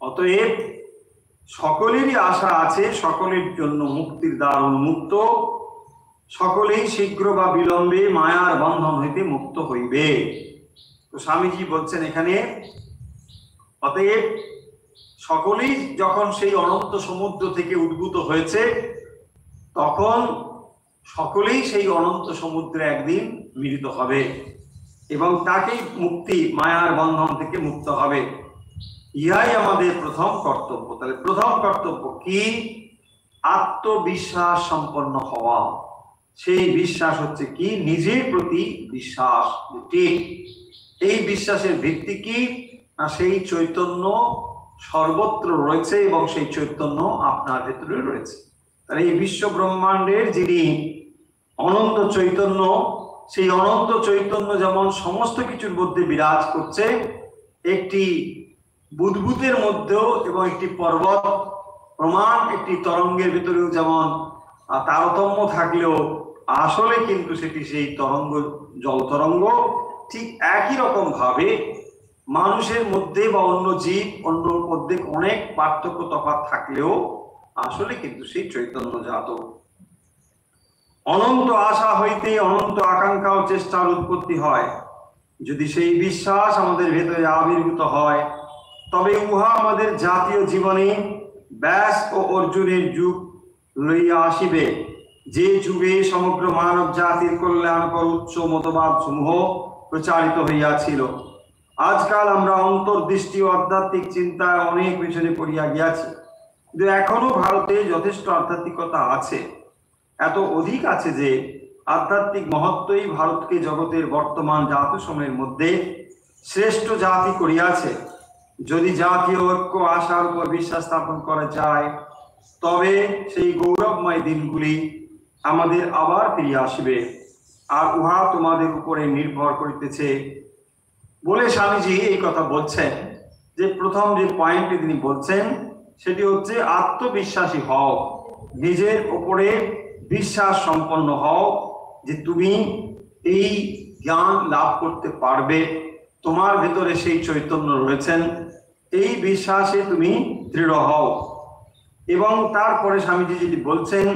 অতএব সকলেরই আশা আছে, সকলের জন্য মুক্তির দ্বার উন্মুক্ত, সকলেই শীঘ্র বা বিলম্বে মায়ার বন্ধন হইতে মুক্ত হইবে। তো স্বামীজি বলছেন এখানে, অতএব সকলেই যখন সেই অনন্ত সমুদ্র থেকে উদ্ভূত হয়েছে, তখন সকলেই সেই অনন্ত সমুদ্রে একদিন মিলিত হবে এবং তাকেই মুক্তি, মায়ার বন্ধন থেকে মুক্ত হবে। ইহাই আমাদের প্রথম কর্তব্য। তাহলে প্রথম কর্তব্য কি? আত্মবিশ্বাস সম্পন্ন হওয়া। সেই বিশ্বাস হচ্ছে কি? নিজের প্রতি বিশ্বাস। ঠিক, এই বিশ্বাসের ভিত্তি কি? না, সেই চৈতন্য সর্বত্র রয়েছে এবং সেই চৈতন্য আপনার ভেতরে রয়েছে। তাহলে এই বিশ্ব ব্রহ্মাণ্ডের যিনি অনন্ত চৈতন্য, সেই অনন্ত চৈতন্য যেমন সমস্ত কিছুর মধ্যে বিরাজ করছে, একটি বুদবুদের মধ্যেও এবং একটি পর্বত প্রমাণ একটি তরঙ্গের ভিতরেও যেমন তারতম্য থাকলেও আসলে কিন্তু সেটি সেই তরঙ্গ, জল তরঙ্গ, ঠিক একই রকম ভাবে মানুষের মধ্যে বা অন্য জীব, অন্য মধ্যে অনেক পার্থক্য তফাৎ থাকলেও আসলে কিন্তু সেই চৈতন্য জাত। অনন্ত আশা হইতে অনন্ত আকাঙ্ক্ষা ও চেষ্টার উৎপত্তি হয়। যদি সেই বিশ্বাস আমাদের ভেতরে আবির্ভূত হয়, তবে উহা আমাদের জাতীয় জীবনে ব্যাস ও অর্জুনের যুগ লইয়া আসিবে, যে যুগে সমগ্র মানব জাতির কল্যাণকর উচ্চ মতবাদ সমূহ প্রচারিত হইয়াছিল। আজকাল আমরা অন্তর্দৃষ্টি ও আধ্যাত্মিক চিন্তায় অনেক পিছনে পড়িয়া গিয়াছি, কিন্তু এখনো ভারতে যথেষ্ট আধ্যাত্মিকতা আছে, এত অধিক আছে যে আধ্যাত্মিক মহত্বই ভারতকে জগতের বর্তমান জাতি সময়ের মধ্যে শ্রেষ্ঠ জাতি করিয়াছে। যদি জাতীয় ঐক্য আশার উপর বিশ্বাস স্থাপন করা যায়, তবে সেই গৌরবময় দিনগুলি আমাদের আবার ফিরিয়া আসবে, আর উহা তোমাদের উপরে নির্ভর করিতেছে বলে স্বামীজি এই কথা বলছেন। যে প্রথম যে পয়েন্টটি তিনি বলছেন সেটি হচ্ছে আত্মবিশ্বাসী হও, নিজের উপরে বিশ্বাস সম্পন্ন হও যে তুমি এই জ্ঞান লাভ করতে পারবে, তোমার ভেতরে সেই চৈতন্য রয়েছেন, এই বিশ্বাসে তুমি দৃঢ় হও। এবং তারপরে স্বামীজি যেটি বলছেন,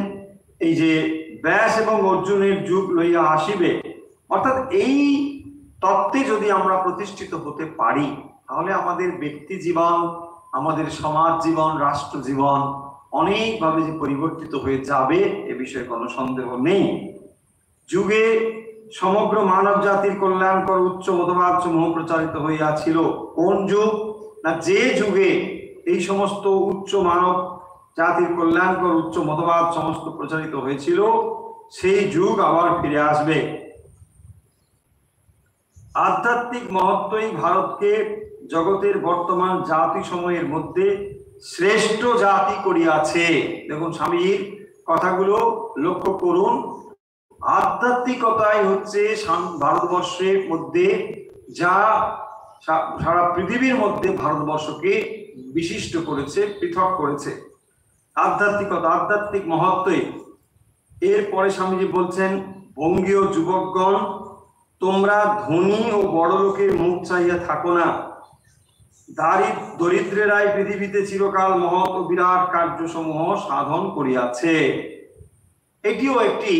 এই যে ব্যাস এবং অর্জুনের যুগ লইয়া আসিবে, অর্থাৎ এই তত্ত্বে যদি আমরা প্রতিষ্ঠিত হতে পারি, তাহলে আমাদের ব্যক্তি জীবন, আমাদের সমাজ জীবন, রাষ্ট্র জীবন অনেকভাবে যে পরিবর্তিত হয়ে যাবে এ বিষয়ে কোনো সন্দেহ নেই। যুগে সমগ্র মানব জাতির কল্যাণকর উচ্চ মতবাদ সমূহ প্রচারিত হইয়াছিল। কোন যুগ? না, যে যুগে এই সমস্ত উচ্চ মানব জাতির কল্যাণকর উচ্চ মতবাদ সমস্ত প্রচারিত হয়েছিল, সেই যুগ আবার ফিরে আসবে। আধ্যাত্মিক মহত্বই ভারতকে জগতের বর্তমান জাতি সময়ের মধ্যে শ্রেষ্ঠ জাতি করিয়াছে। দেখুন স্বামীর কথাগুলো লক্ষ্য করুন। আধ্যাত্মিকতাই হচ্ছে ভারতবর্ষের মধ্যে, যা সারা পৃথিবীর মধ্যে ভারতবর্ষকে বিশিষ্ট করেছে, পৃথক করেছে। আধ্যাত্মিকতা, আধ্যাত্মিক মহত্বই। এরপরে স্বামীজি বলছেন, বঙ্গীয় যুবকগণ, তোমরা ধনী ও বড় লোকের মুখ চাইয়া থাকো না। দরিদ্রেরাই পৃথিবীতে চিরকাল মহৎ ও বিরাট কার্যসমূহ সাধন করিয়াছে। এটিও একটি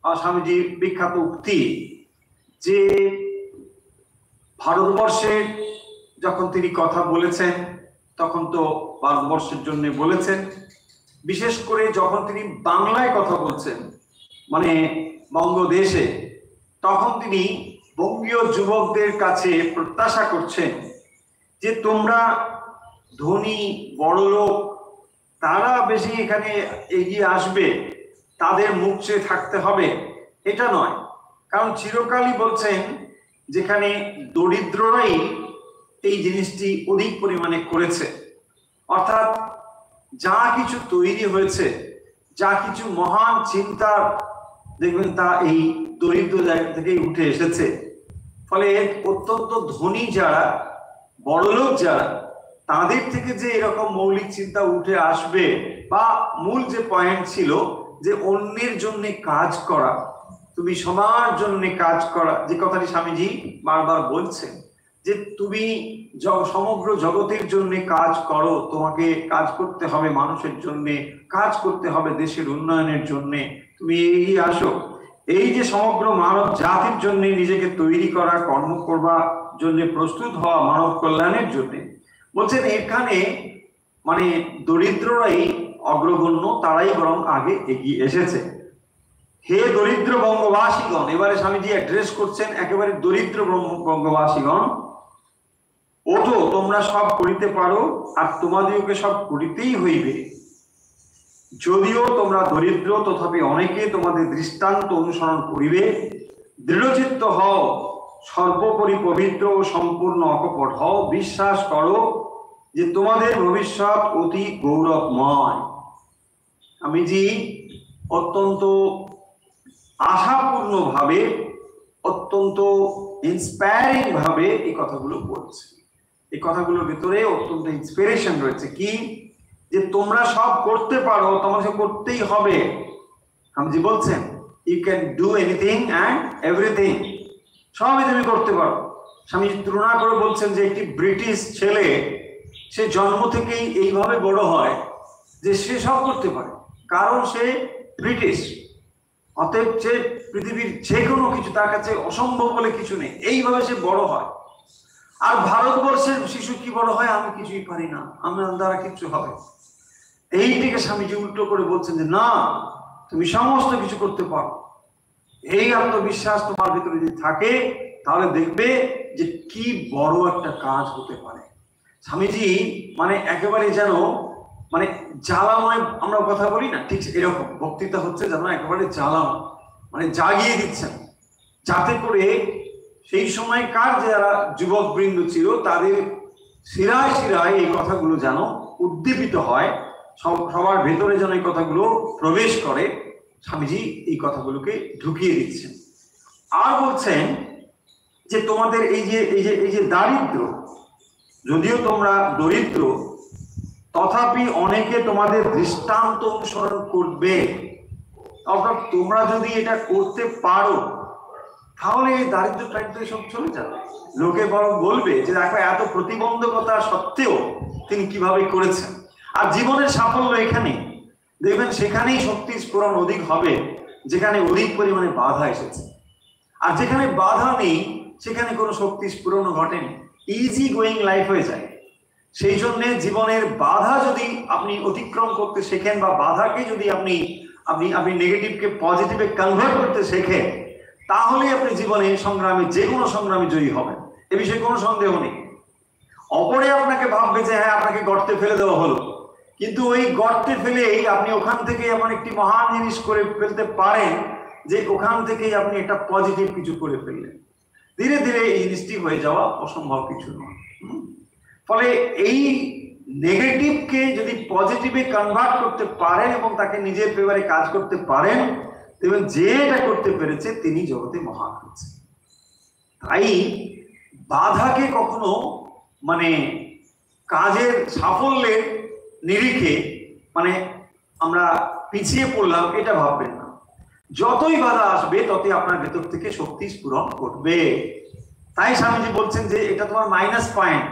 স্বামীজির বিখ্যাত উক্তি, যে ভারতবর্ষের যখন তিনি কথা বলেছেন তখন তো ভারতবর্ষের জন্য বলেছেন, বিশেষ করে যখন তিনি বাংলায় কথা বলছেন, মানে বঙ্গদেশে, তখন তিনি বঙ্গীয় যুবকদের কাছে প্রত্যাশা করছেন যে তোমরা ধনী বড়লোক তারা বেশি এখানে এগিয়ে আসবে, তাদের মুখ চেয়ে থাকতে হবে, এটা নয়। কারণ চিরকালই বলছেন যেখানে দরিদ্ররাই এই জিনিসটি অধিক পরিমাণে করেছে, অর্থাৎ যা কিছু তৈরি হয়েছে, যা কিছু মহান চিন্তা দেখবেন তা এই দরিদ্র জায়গা থেকেই উঠে এসেছে। ফলে অত্যন্ত ধনী যারা, বড়লোক যারা, তাদের থেকে যে এরকম মৌলিক চিন্তা উঠে আসবে, বা মূল যে পয়েন্ট ছিল যে অন্যের জন্য কাজ করা, তুমি সবার জন্য কাজ করা, যে কথাটি স্বামীজি বারবার বলছেন, যে তুমি সমগ্র জগতের জন্য কাজ করো, তোমাকে কাজ করতে হবে মানুষের জন্য, কাজ করতে হবে দেশের উন্নয়নের জন্য, তুমি এগিয়ে আসো। এই যে সমগ্র মানব জাতির জন্য নিজেকে তৈরি করা, কর্ম করবার জন্য প্রস্তুত হওয়া, মানব কল্যাণের জন্য বলছেন, এখানে মানে দরিদ্ররাই অগ্রগণ্য, তারাই বরং আগে এগিয়ে এসেছে। হে দরিদ্র বঙ্গবাসীগণ, এবারে স্বামীজি অ্যাড্রেস করছেন একেবারে দরিদ্র বঙ্গবাসীগণ, ওঠো, তোমরা সব করিতে পারো, আর তোমাদিওকে সব করিতেই হইবে। যদিও তোমরা দরিদ্র, তথাপি অনেকে তোমাদের দৃষ্টান্ত অনুসরণ করিবে। দৃঢ়চিত্ত হও, সর্বোপরি পবিত্র ও সম্পূর্ণ অকপট হও। বিশ্বাস করো যে তোমাদের ভবিষ্যৎ অতি গৌরবময়। স্বামীজি অত্যন্ত আশাপূর্ণ ভাবে, অত্যন্ত ইন্সপায়ারিং ভাবে এই কথাগুলো বলছে। এই কথাগুলোর ভিতরে অত্যন্ত ইন্সপিরেশন রয়েছে, কি যে তোমরা সব করতে পারো, তোমাকে করতেই হবে। স্বামীজি বলছেন, you can do anything and everything, সবই তুমি করতে পারো। স্বামীজি তুলনা করে বলছেন যে একটি ব্রিটিশ ছেলে, সে জন্ম থেকেই এইভাবে বড় হয় যে সে সব করতে পারে, কারণ সে ব্রিটিশ। অতএব সে পৃথিবীর যে কোনো কিছু তার কাছে অসম্ভব বলে কিছু নেই, এইভাবে সে বড় হয়। আর ভারতবর্ষের শিশু কি বড় হয়, আমি কিছুই পারি না, আমার দ্বারা কিছু হবে। এইটিকে স্বামীজি উল্টো করে বলছেন যে না, তুমি সমস্ত কিছু করতে পারো। এই আত্মবিশ্বাস তোমার ভিতরে যদি থাকে, তাহলে দেখবে যে কি বড় একটা কাজ হতে পারে। স্বামীজি মানে একেবারে যেন মানে জ্বালাময়, আমরা কথা বলি না, ঠিক এরকম বক্তৃতা হচ্ছে যেন একেবারে জ্বালাময়, মানে জাগিয়ে দিচ্ছেন, যাতে করে সেই সময়কার যারা যুবক বৃন্দ ছিল তাদের শিরায় শিরায় এই কথাগুলো যেন উদ্দীপিত হয়, সবার ভেতরে যেন এই কথাগুলো প্রবেশ করে। স্বামীজি এই কথাগুলোকে ঢুকিয়ে দিচ্ছেন। আর বলছেন যে তোমাদের এই যে দারিদ্র, যদিও তোমরা দরিদ্র, তথাপি অনেকে তোমাদের দৃষ্টান্ত অনুসরণ করবে। অর্থাৎ তোমরা যদি এটা করতে পারো তাহলে এই দারিদ্র টাইদ্র সব চলে যাবে। লোকে বরং বলবে যে দেখো এত প্রতিবন্ধকতা সত্ত্বেও তিনি কিভাবে করেছেন। আর জীবনের সাফল্য এখানে দেখবেন, সেখানেই শক্তি স্ফুরণ অধিক হবে যেখানে অধিক পরিমাণে বাধা এসেছে। আর যেখানে বাধা নেই সেখানে কোনো শক্তি স্ফুরণ ঘটেনি, ইজি গোয়িং লাইফ হয়ে যায়। সেই জন্য জীবনের বাধা যদি আপনি অতিক্রম করতে শেখেন, বা বাধাকে যদি আপনি নেগেটিভকে পজিটিভে কনভার্ট করতে শেখেন, তাহলে আপনি জীবনে সংগ্রামে, যে কোনো সংগ্রামে জয়ী হবেন, এ বিষয়ে কোনো সন্দেহ নেই। অপরে আপনাকে ভাববে যে হ্যাঁ আপনাকে গর্তে ফেলে দেওয়া হলো, কিন্তু ওই গর্তে ফেলেই আপনি ওখান থেকে এমন একটি মহান জিনিস করে ফেলতে পারেন যে ওখান থেকেই আপনি একটা পজিটিভ কিছু করে ফেললেন। ধীরে ধীরে এই জিনিসটি হয়ে যাওয়া অসম্ভব কিছু নয়। ফলে এই নেগেটিভকে যদি পজিটিভে কনভার্ট করতে পারেন এবং তাকে নিজের ফেভারে কাজ করতে পারেন, এবং যে এটা করতে পেরেছে তিনি জগতে মহান হয়েছে। তাই বাধাকে কখনো মানে কাজের সাফল্যের নিরিখে মানে আমরা পিছিয়ে পড়লাম এটা ভাববেন না। যতই বাধা আসবে ততই আপনার ভেতর থেকে শক্তি স্ফুরণ করবে। তাই স্বামীজি বলছেন যে এটা তোমার মাইনাস পয়েন্ট,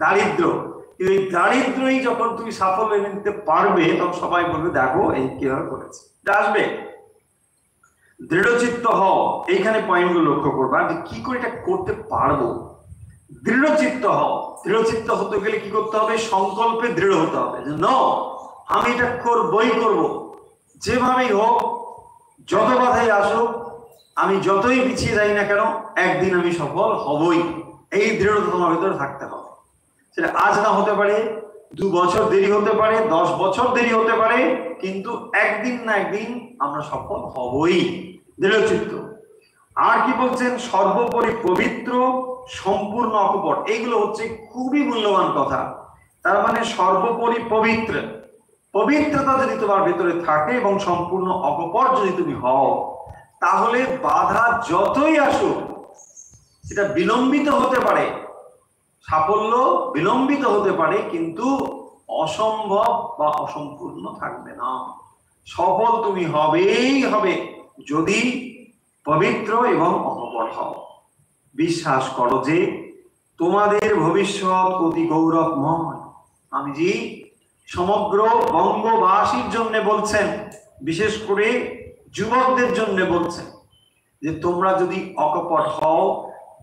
দারিদ্র, কিন্তু এই দারিদ্রই যখন তুমি সাফল্য এনে দিতে পারবে তখন সবাই বলবে দেখো এই কিভাবে করেছে, আসবে। দৃঢ়চিত্ত হও, এইখানে পয়েন্টগুলো লক্ষ্য করবা যে কি করে এটা করতে পারবো। দৃঢ়চিত্ত হও, দৃঢ়চিত্ত হতে গেলে কি করতে হবে? সংকল্পে দৃঢ় হতে হবে যে ন আমি এটা করবই করব, যেভাবেই হোক, যত বাধাই আসুক, আমি যতই পিছিয়ে যাই না কেন একদিন আমি সফল হবই। এই দৃঢ়তা তোমার ভিতরে থাকতে হবে। সেটা আজ না হতে পারে, 2 বছর দেরি হতে পারে, 10 বছর দেরি হতে পারে, কিন্তু একদিন না একদিন আমরা সফল হবই। দৃঢ়চিত্ত। আর কি বলছেন? সর্বোপরি পবিত্র, সম্পূর্ণ অকপট। এইগুলো হচ্ছে খুবই মূল্যবান কথা। তার মানে সর্বোপরি পবিত্র, পবিত্রতা যদি তোমার ভেতরে থাকে এবং সম্পূর্ণ অকপট যদি তুমি হও, তাহলে বাধা যতই আসুক সেটা বিলম্বিত হতে পারে, সাফল্য বিলম্বিত হতে পারে, কিন্তু অসম্ভব বা অসম্পূর্ণ থাকবে না। সফল তুমি হবেই হবে যদি পবিত্র এবং অকপট হও। বিশ্বাস করো যে তোমাদের ভবিষ্যৎ অতি গৌরবময়। স্বামীজি সমগ্র বঙ্গবাসীর জন্য বলছেন, বিশেষ করে যুবকদের জন্য বলছেন যে তোমরা যদি অকপট হও,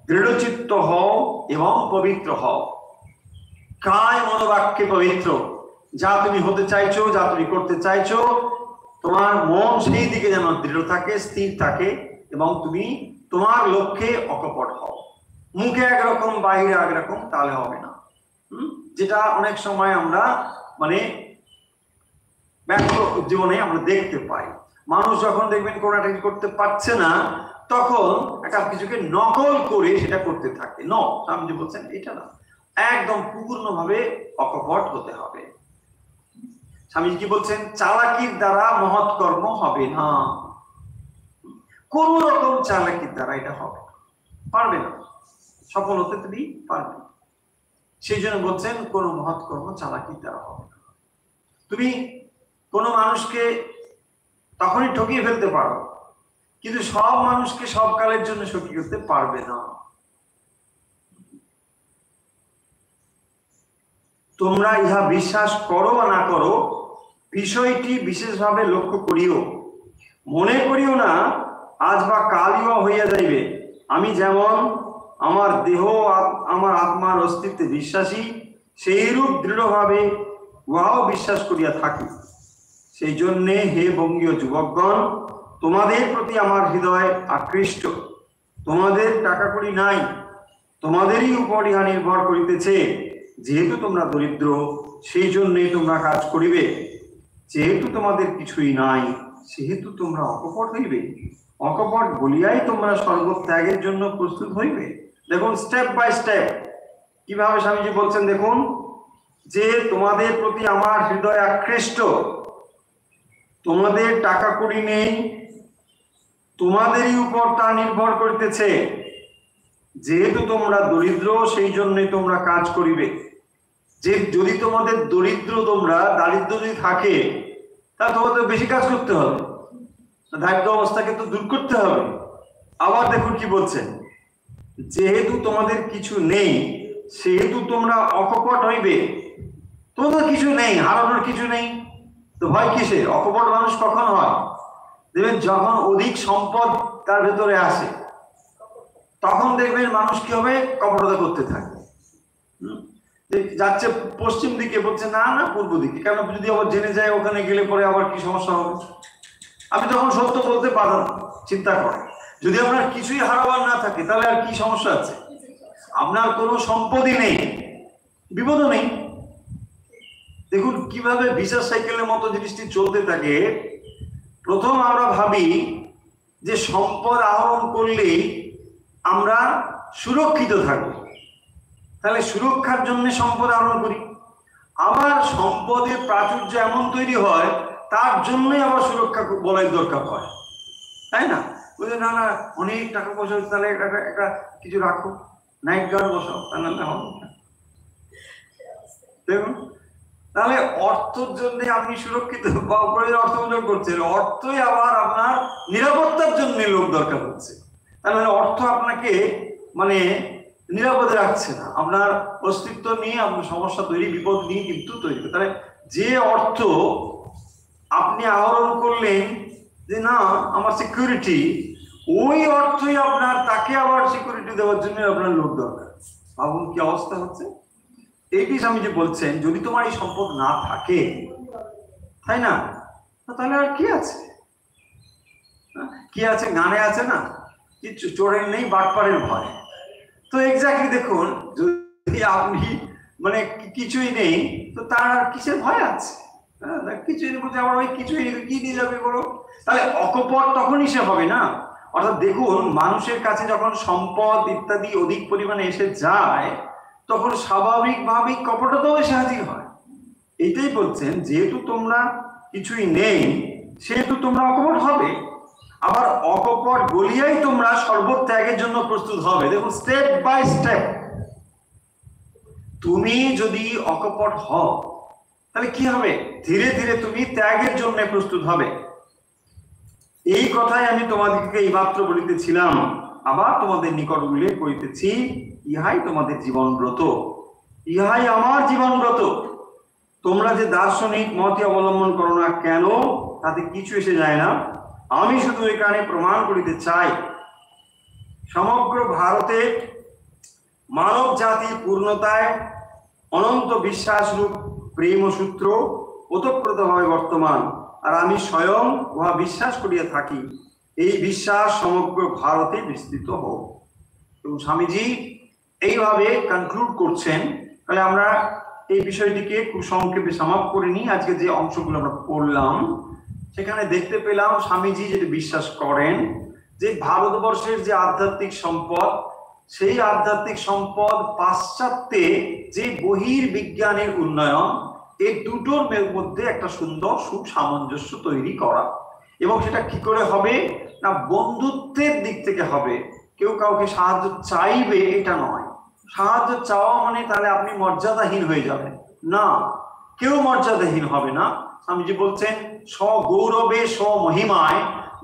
দৃঢ়চিত্ত হও এবং পবিত্র হও, কায় মনোবাক্যে পবিত্র, যা তুমি হতে চাইছো, যা তুমি করতে চাইছো, তোমার মন সেই দিকে যেন দৃঢ় থাকে, স্থির থাকে, এবং তুমি তোমার লক্ষ্যে অকপট হও। মুখে একরকম বাইরে একরকম, তাহলে হবে না। যেটা অনেক সময় আমরা মানে ব্যক্ত জীবনে আমরা দেখতে পাই। মানুষ যখন দেখবেন কোনো একটা করতে পারছে না, তখন একটা কিছুকে নকল করে সেটা করতে থাকে। ন, স্বামীজি বলছেন এটা না, একদম পূর্ণভাবে অকপট হতে হবে। স্বামীজি কি বলছেন? চালাকির দ্বারা মহৎ কর্ম হবে না। কোন রকম চালাকির দ্বারা এটা হবে পারবে না, সফল হতে তুমি পারবে না। সেই জন্য বলছেন কোন মহৎ কর্ম চালাকির দ্বারা হবে না। তুমি কোন মানুষকে তখনই ঠকিয়ে ফেলতে পারো, কিন্তু সব মানুষকে সব কালের জন্য সখী করতে পারবে না। তোমরা ইহা বিশ্বাস করো বা না করো, বিষয়টি বিশেষভাবে লক্ষ্য করিও। মনে করিও না আজ বা কালিও হইয়া যাইবে। আমি যেমন আমার দেহ আমার আত্মার অস্তিত্বে বিশ্বাসী, সেইরূপ দৃঢ়ভাবে উহাও বিশ্বাস করিয়া থাকি। সেই জন্যে হে বঙ্গীয় যুবকগণ, তোমাদের প্রতি আমার হৃদয় আকৃষ্ট। তোমাদের টাকা কড়ি নাই, তোমাদেরই উপর ইহা নির্ভর করিতেছে, যেহেতু তোমরা দরিদ্র সেই জন্যই তোমরা কাজ করিবে, যেহেতু তোমাদের কিছুই নাই সেহেতু তোমরা অকপট হইবে, অকপট বলিয়াই তোমরা সর্বত্যাগের জন্য প্রস্তুত হইবে। দেখুন স্টেপ বাই স্টেপ কিভাবে স্বামীজি বলছেন, দেখুন যে তোমাদের প্রতি আমার হৃদয় আকৃষ্ট, তোমাদের টাকা কড়ি নেই, তোমাদেরই উপর তা নির্ভর করিতেছে, যেহেতু তোমরা দরিদ্র সেই জন্যই তোমরা কাজ করিবে। যে যদি তোমাদের দারিদ্র যদি থাকে তাহলে তোমাদের বেশি কাজ করতে হবে, দারিদ্র অবস্থাকে তো দূর করতে হবে। আবার দেখুন কি বলছেন, যেহেতু তোমাদের কিছু নেই সেহেতু তোমরা অকপট হইবে। তোমাদের কিছু নেই, হারানোর কিছু নেই, তো ভয় কিসের? অকপট মানুষ কখন হয়? দেখবেন যখন অধিক সম্পদ তার ভেতরে আসে তখন দেখবেন মানুষ কি হবে, কপটতা করতে থাকে। যাচ্ছে পশ্চিম দিকে, বলছে না না পূর্ব দিকে, কেন যদি আবার জেনে যায় ওখানে গেলে পরে আবার কি সমস্যা হবে। আপনি তখন সত্য বলতে পারেন, চিন্তা করেন যদি আপনার কিছুই হারাবার না থাকে তাহলে আর কি সমস্যা আছে? আপনার কোনো সম্পদই নেই, বিপদও নেই। দেখুন কিভাবে ভিসার সাইকেলের মতো জিনিসটি চলতে থাকে। প্রথম আমরা ভাবি যে সম্পদ আহরণ করলেই আমরা সুরক্ষিত থাকবো, তাহলে সুরক্ষার জন্য সম্পদ আহরণ করি। আবার সম্পদের প্রাচুর্য এমন তৈরি হয় তার জন্যই আবার সুরক্ষা বলয়ের দরকার হয়, তাই না? বুঝলেন না, না অনেক টাকা পয়সা তাহলে একটা কিছু রাখো, নাইট গার্ড বসাও, দেখুন তাহলে অর্থের জন্য আপনি সুরক্ষিত বা অর্থ উন্নয়ন করছেন, অর্থই আবার আপনার নিরাপত্তার জন্য লোক দরকার হচ্ছে। তার মানে অর্থ আপনাকে মানে নিরাপদে রাখছে না, আপনার অস্তিত্ব নিয়ে আপনার সমস্যা তৈরি, বিপদ নিয়ে কিন্তু তৈরি। তাহলে যে অর্থ আপনি আহরণ করলেন যে না আমার সিকিউরিটি, ওই অর্থই আপনার তাকে আবার সিকিউরিটি দেওয়ার জন্য আপনার লোক দরকার। ভাবুন কি অবস্থা হচ্ছে। এইটি স্বামীজি বলছেন, যদি তোমার এই সম্পদ না থাকে, তাই না, তাহলে আর কি আছে? কি আছে? গানে আছে না, কিছু চোরের নেই বাটপারের ভয়। তো এক্স্যাক্টলি দেখুন, যদি আপনি মানে কিছুই নেই তো তার আর কিসের ভয় আছে? কিছুই বলতে আমার ওই কিছুই নেই, কি দিয়ে যাবে বলো? তাহলে অকপট তখনই সে হবে না। অর্থাৎ দেখুন মানুষের কাছে যখন সম্পদ ইত্যাদি অধিক পরিমাণে এসে যায় তখন স্বাভাবিকভাবেই কপটতাও এসে হাজির হয়। এইটাই বলছেন, যেহেতু তোমরা কিছুই নেই সেহেতু তোমরা অকপট হবে, আবার অকপট বলিয়াই তোমরা সর্বত্যাগের জন্য প্রস্তুত হবে। দেখুন স্টেপ বাই স্টেপ, তুমি যদি অকপট হও তাহলে কি হবে? ধীরে ধীরে তুমি ত্যাগের জন্য প্রস্তুত হবে। এই কথাই আমি তোমাদেরকে এইমাত্র বলিতেছিলাম, আবার তোমাদের নিকট উল্লেখ করিতেছি, ইহাই তোমাদের জীবনব্রত, ইহাই আমার জীবনব্রত। তোমরা যে দার্শনিক মতই অবলম্বন করো না কেন তাতে কিছু এসে যায় না। আমি শুধু এখানে প্রমাণ করিতে চাই, সমগ্র ভারতে মানব জাতির পূর্ণতায় অনন্ত বিশ্বাসরূপ প্রেম সূত্র ওতপ্রোতভাবে বর্তমান, আর আমি স্বয়ং উহা বিশ্বাস করিয়া থাকি। এই বিশ্বাস সমগ্র ভারতে বিস্তৃত হোক। এবং স্বামীজি এইভাবে কনক্লুড করছেন। তাহলে আমরা এই বিষয়টিকে খুব সংক্ষেপে সমাপ্ত করে নিই। আজকে যে অংশগুলো আমরা পড়লাম সেখানে দেখতে পেলাম স্বামীজি যেটা বিশ্বাস করেন যে ভারতবর্ষের যে আধ্যাত্মিক সম্পদ, সেই আধ্যাত্মিক সম্পদ পাশ্চাত্যে যে বহির্বিজ্ঞানের উন্নয়ন, এই দুটোর মধ্যে একটা সুন্দর সুসামঞ্জস্য তৈরি করা। এবং সেটা কি করে হবে না, বন্ধুত্বের দিক থেকে হবে। কেউ কাউকে সাহায্য চাইবে এটা নয়, সাহায্য চাওয়া মানে তাহলে আপনি মর্যাদাহীন হয়ে যাবেন না, কেউ মর্যাদাহীন হবে না। স্বামীজি বলছেন স্বগৌরবে স্বমহিমায়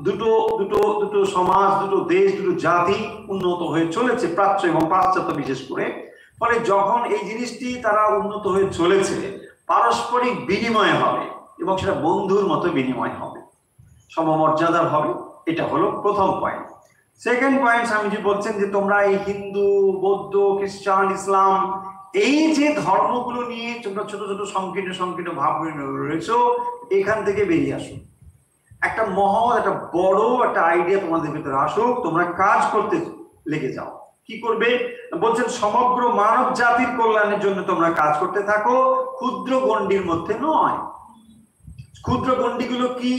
দুটো দুটো দুটো সমাজ, দুটো দেশ, দুটো জাতি উন্নত হয়ে চলেছে, প্রাচ্য এবং পাশ্চাত্য বিশেষ করে। ফলে যখন এই জিনিসটি তারা উন্নত হয়ে চলেছে, পারস্পরিক বিনিময় হবে এবং সেটা বন্ধুর মতো বিনিময় হবে, সমমর্যাদার হবে। এটা হলো প্রথম পয়েন্ট। সেকেন্ড পয়েন্ট, স্বামীজি বলছেন যে তোমরা এই হিন্দু, বৌদ্ধ, খ্রিস্টান, ইসলাম এই যে ধর্মগুলো নিয়ে তোমরা ছোট ছোট সংকীর্ণ সংকীর্ণ ভাব রয়েছে, এখান থেকে বেরিয়ে আসো। একটা মহৎ, একটা বড় একটা আইডিয়া তোমাদের ভিতরে আসুক, তোমরা কাজ করতে লেগে যাও। কি করবে বলছেন, সমগ্র মানব জাতির কল্যাণের জন্য তোমরা কাজ করতে থাকো, ক্ষুদ্র গণ্ডির মধ্যে নয়। ক্ষুদ্র গণ্ডিগুলো কি?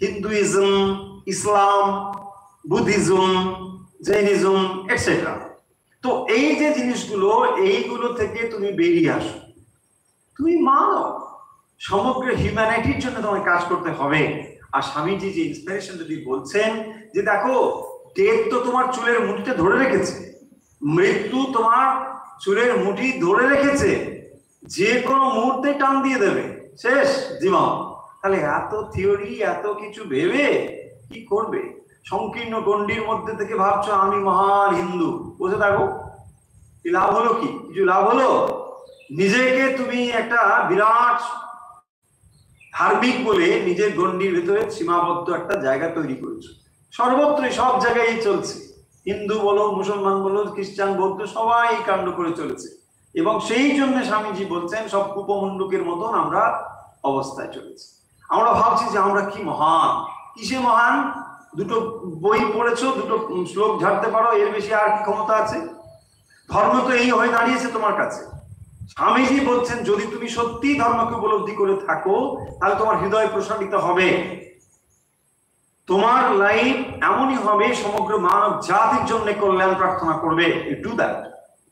হিন্দুইজম, ইসলাম, বুদ্ধিজম, জৈনিজম এটসেট্রা। তো এই যে জিনিসগুলো, এইগুলো থেকে তুমি বেরিয়ে আসো, তুমি মানব, সমগ্র হিউম্যানিটির জন্য তোমার কাজ করতে হবে। আর স্বামীজি যে ইন্সপিরেশন যদি বলছেন যে দেখো, ডেথ তো তোমার চুলের মুঠিটা ধরে রেখেছে, মৃত্যু তোমার চুলের মুঠি ধরে রেখেছে, যে কোনো মুহূর্তে টান দিয়ে দেবে, শেষ জীবন। তাহলে এত থিওরি, এত কিছু ভেবে কি করবে? সংকীর্ণ গণ্ডির মধ্যে থেকে ভাবছো আমি মহান হিন্দু, বসে থাকো, কি লাভ হলো? কি কিছু লাভ হলো? নিজেকে তুমি একটা বিরাট ধার্মিক বলে নিজের গণ্ডির ভেতরে সীমাবদ্ধ একটা জায়গা তৈরি করেছো। সর্বত্রই সব জায়গায় চলছে, হিন্দু বলো, মুসলমান বলো, খ্রিস্টান, বৌদ্ধ, সবাই এই কাণ্ড করে চলেছে। এবং সেই জন্য স্বামীজি বলছেন সব কূপমণ্ডুকের মতন আমরা অবস্থায় চলেছি। আমরা ভাবছি যে আমরা কি মহান। কিসে মহান? দুটো বই পড়েছো, দুটো শ্লোক ঝাড়তে পারো, এর বেশি আর কি ক্ষমতা আছে? ধর্ম তো এই হয়ে দাঁড়িয়েছে তোমার কাছে। স্বামীজি বলছেন যদি তুমি সত্যি ধর্মকে উপলব্ধি করে থাকো, তাহলে তোমার হৃদয় প্রসারিত হবে, তোমার লাইফ এমনই হবে, সমগ্র মানব জাতির জন্য কল্যাণ প্রার্থনা করবে। ডু দ্যাট,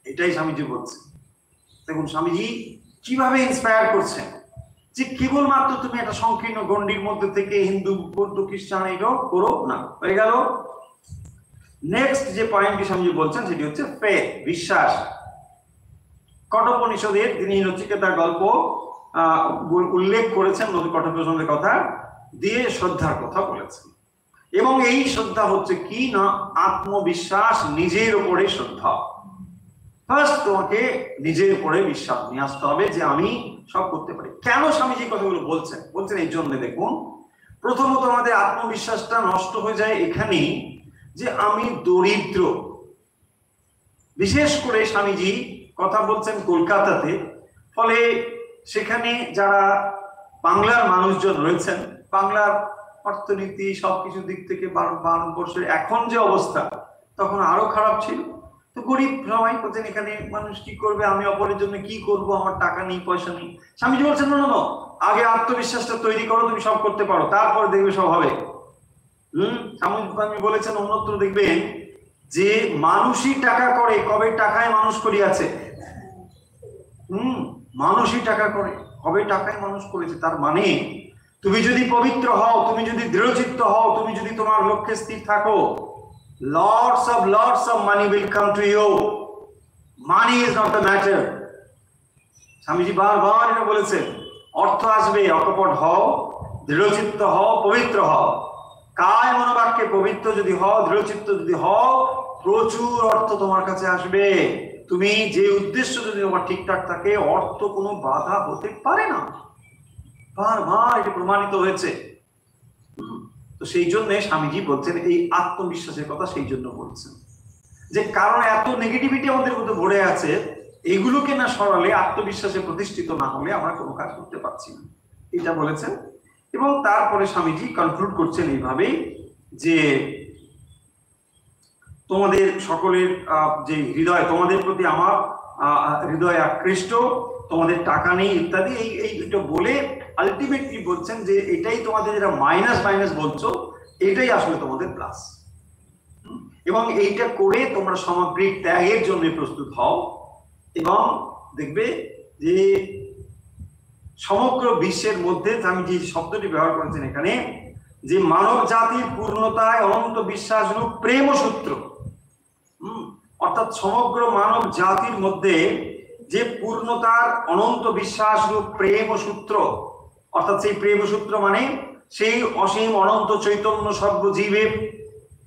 এটাই স্বামীজি বলছেন। দেখুন স্বামীজি কিভাবে ইন্সপায়ার করছেন যে কেবলমাত্র তুমি একটা সংকীর্ণ গণ্ডির মধ্যে থেকে হিন্দু, বৌদ্ধ, খ্রিস্টান এটাও করো না। হয়ে গেল। নেক্সট যে পয়েন্টটি স্বামীজি বলছেন সেটি হচ্ছে ফেথ, বিশ্বাস। কঠোপনিষদের তিনি নচিকেতার গল্প উল্লেখ করেছেন, কঠোপনিষদের কথা দিয়ে শ্রদ্ধার কথা বলেছেন। এবং এই শ্রদ্ধা হচ্ছে কি না, আত্মবিশ্বাস, নিজের উপরে শ্রদ্ধা। ফার্স্ট তোমাকে নিজের উপরে বিশ্বাস নিয়ে আসতে হবে যে আমি সব করতে পারি। কেন স্বামীজি কথাগুলো বলছেন? বলছেন এই জন্য, দেখুন প্রথমত আমাদের আত্মবিশ্বাসটা নষ্ট হয়ে যায় এখানেই যে আমি দরিদ্র। বিশেষ করে স্বামীজি কথা বলছেন কলকাতাতে, ফলে সেখানে যারা বাংলার মানুষজন রয়েছেন, বাংলার অর্থনীতি সবকিছু দিক থেকে ভারতবর্ষের এখন যে অবস্থা, তখন আরো খারাপ ছিল। তো গরিব সবাই বলছেন এখানে মানুষ কি করবে, আমি অপরের জন্য কি করব, আমার টাকা নেই, পয়সা নেই। স্বামীজি বলছেন না, আগে আত্মবিশ্বাসটা তৈরি করো, তুমি সব করতে পারো, তারপরে দেখবে সব হবে। স্বামী বলেছেন অন্যত্র দেখবেন যে মানুষই টাকা করে, কবে টাকায় মানুষ করিয়াছে। মানুষই টাকা করে, কবে টাকায় মানুষ করেছে। তার মানে তুমি যদি পবিত্র হও, তুমি যদি দৃঢ়চিত্ত হও, তুমি যদি তোমার লক্ষ্যে স্থির থাকো, lots of money will come to you. Money is not the matter. Swamiji বারবার এটা বলেছেন, অর্থ আসবে, অকপট হও, দৃঢ়চিত্ত হও, পবিত্র হও। কায় মনোবাক্যে পবিত্র যদি হও, দৃঢ়চিত্ত যদি হও, প্রচুর অর্থ তোমার কাছে আসবে। তুমি যে উদ্দেশ্য যদি তোমার ঠিকঠাক থাকে, অর্থ কোনো বাধা হতে পারে না। বারবার এটা প্রমাণিত হয়েছে। তো সেই জন্য স্বামীজি বলছেন এই আত্মবিশ্বাসের কথা, সেই জন্য বলছেন যে কারণ এত নেগেটিভিটি আমাদের মধ্যে ভরে আছে, এগুলোকে না সরালে, আত্মবিশ্বাসে প্রতিষ্ঠিত না হলে আমরা কোনো কাজ করতে পারছি না, এটা বলেছেন। এবং তারপরে স্বামীজি কনক্লুড করছেন এইভাবে যে তোমাদের সকলের যে হৃদয়, তোমাদের প্রতি আমার হৃদয় আকৃষ্ট, তোমাদের টাকা নেই ইত্যাদি, এইটা বলে আলটিমেটলি বলছেন যে এটাই তোমাদের যেটা মাইনাস মাইনাস বলছো, এটাই আসলে তোমাদের প্লাস। এবং এইটা করে তোমরা সামগ্রিক ত্যাগের জন্য প্রস্তুত হও। এবং দেখবে যে সমগ্র বিশ্বের মধ্যে, আমি যে শব্দটি ব্যবহার করেছেন এখানে, যে মানব জাতির পূর্ণতায় অনন্ত বিশ্বাস রূপ প্রেম সূত্র, অর্থাৎ সমগ্র মানব জাতির মধ্যে যে পূর্ণতার অনন্ত বিশ্বাস রূপ প্রেম সূত্র, অর্থাৎ সেই প্রেম সূত্র মানে সেই অসীম অনন্ত চৈতন্য সর্বজীবে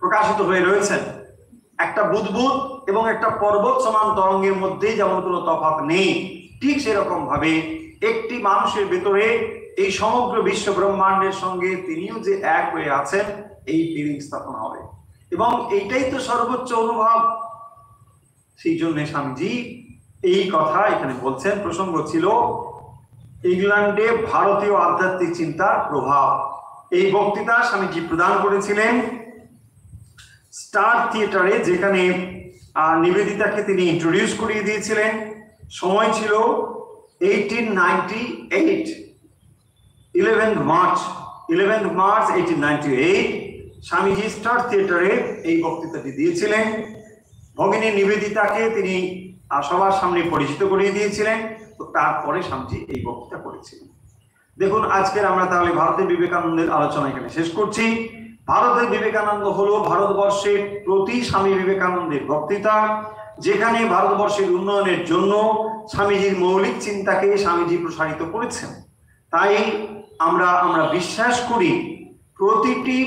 প্রকাশিত হয়ে রয়েছেন। একটা বুদবুদ এবং একটা পর্বত সমান তরঙ্গের মধ্যে যেমন কোনো তফাৎ নেই, ঠিক সেরকম ভাবে একটি মানুষের ভেতরে এই সমগ্র বিশ্ব ব্রহ্মাণ্ডের সঙ্গে তিনিও যে এক হয়ে আছেন, এই ফিলিং স্থাপন হবে। এবং এইটাই তো সর্বোচ্চ অনুভব। সেই জন্য স্বামীজি এই কথা এখানে বলছেন। প্রসঙ্গ ছিল ইংল্যান্ডে ভারতীয় আধ্যাত্মিক চিন্তার প্রভাব। এই বক্তৃতা স্বামীজি প্রদান করেছিলেন স্টার থিয়েটারে, যেখানে আর নিবেদিতাকে তিনি ইন্ট্রোডিউস করিয়ে দিয়েছিলেন। সময় ছিল 1898, 11th মার্চ 1898 স্বামীজি স্টার থিয়েটারে এই বক্তৃতাটি দিয়েছিলেন। ভগিনী নিবেদিতাকে তিনি সবার সামনে পরিচিত করিয়ে দিয়েছিলেন। তো তারপরে স্বামীজি এই বক্তৃতা করেছিলেন। দেখুন, আজকের আমরা তাহলে ভারতের বিবেকানন্দের আলোচনা এখানে শেষ করছি। ভারতের বিবেকানন্দ হলো ভারতবর্ষের প্রতি স্বামী বিবেকানন্দের বক্তৃতা, যেখানে ভারতবর্ষের উন্নয়নের জন্য স্বামীজির মৌলিক চিন্তাকে স্বামীজি প্রসারিত করেছেন। তাই আমরা বিশ্বাস করি প্রতিটি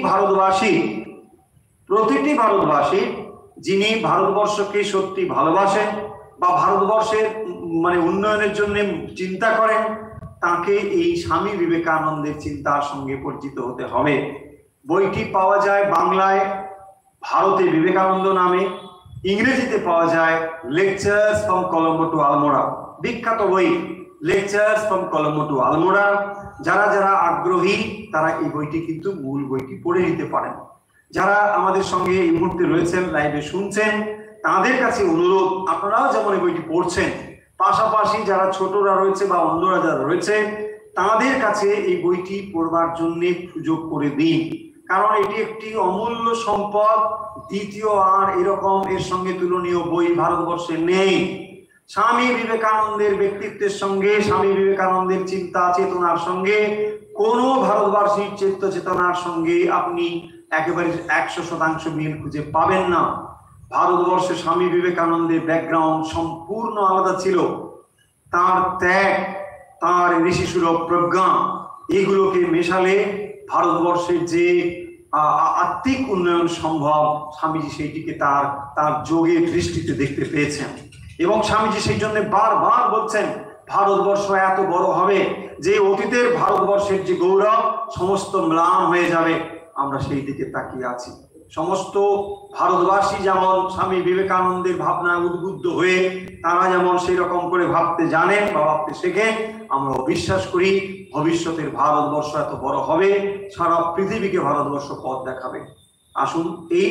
ভারতবাসী যিনি ভারতবর্ষকে সত্যি ভালোবাসেন বা ভারতবর্ষের উন্নয়নের জন্য চিন্তা করেন, তাকে এই স্বামী বিবেকানন্দের চিন্তার সঙ্গে পরিচিত হতে হবে। বইটি পাওয়া যায় বাংলায় ভারতে বিবেকানন্দ নামে, ইংরেজিতে পাওয়া যায় lectures from Colombo to Almora, বিখ্যাত বই lectures from Colombo to Almora. যারা যারা আগ্রহী তারা এই বইটি কিন্তু মূল বইটি পড়ে নিতে পারেন। যারা আমাদের সঙ্গে এই মুহূর্তে রয়েছেন, লাইভে শুনছেন, তাদের কাছে অনুরোধ, আপনারাও যেমন এই বইটি পড়ছেন, পাশাপাশি যারা ছোটরা রয়েছে বা অন্যরা যারা রয়েছে তাদের কাছে এই বইটি পড়বার জন্য সুযোগ করে দিন। কারণ এটি একটি অমূল্য সম্পদ, দ্বিতীয় আর এরকম এর সঙ্গে তুলনীয় বই ভারতবর্ষে নেই। স্বামী বিবেকানন্দের ব্যক্তিত্বের সঙ্গে, স্বামী বিবেকানন্দের চিন্তা চেতনার সঙ্গে, কোন ভারতবাসীর চিত্ত চেতনার সঙ্গে আপনি একেবারে 100% মিল খুঁজে পাবেন না। ভারতবর্ষে স্বামী বিবেকানন্দের ব্যাকগ্রাউন্ড সম্পূর্ণ আলাদা ছিল। তার ত্যাগ, তার ঋষিসুলভ প্রজ্ঞা, এগুলোকে মেশালে ভারতবর্ষের যে আত্মিক উন্নয়ন সম্ভব, স্বামীজি সেইটিকে তার যোগের দৃষ্টিতে দেখতে পেয়েছেন। এবং স্বামীজি সেই জন্য বারবার বলছেন ভারতবর্ষ এত বড় হবে যে অতীতের ভারতবর্ষের যে গৌরব সমস্ত ম্লান হয়ে যাবে। আমরা সেই দিকে তাকিয়ে আছি। সমস্ত ভারতবাসী যেমন স্বামী বিবেকানন্দের ভাবনায় উদ্বুদ্ধ হয়ে তারা যেমন সেই রকম করে ভাবতে জানেন বা ভাবতে শেখেন, আমরা বিশ্বাস করি ভবিষ্যতের ভারতবর্ষ এত বড় হবে, সারা পৃথিবীকে ভারতবর্ষ পথ দেখাবে। আসুন এই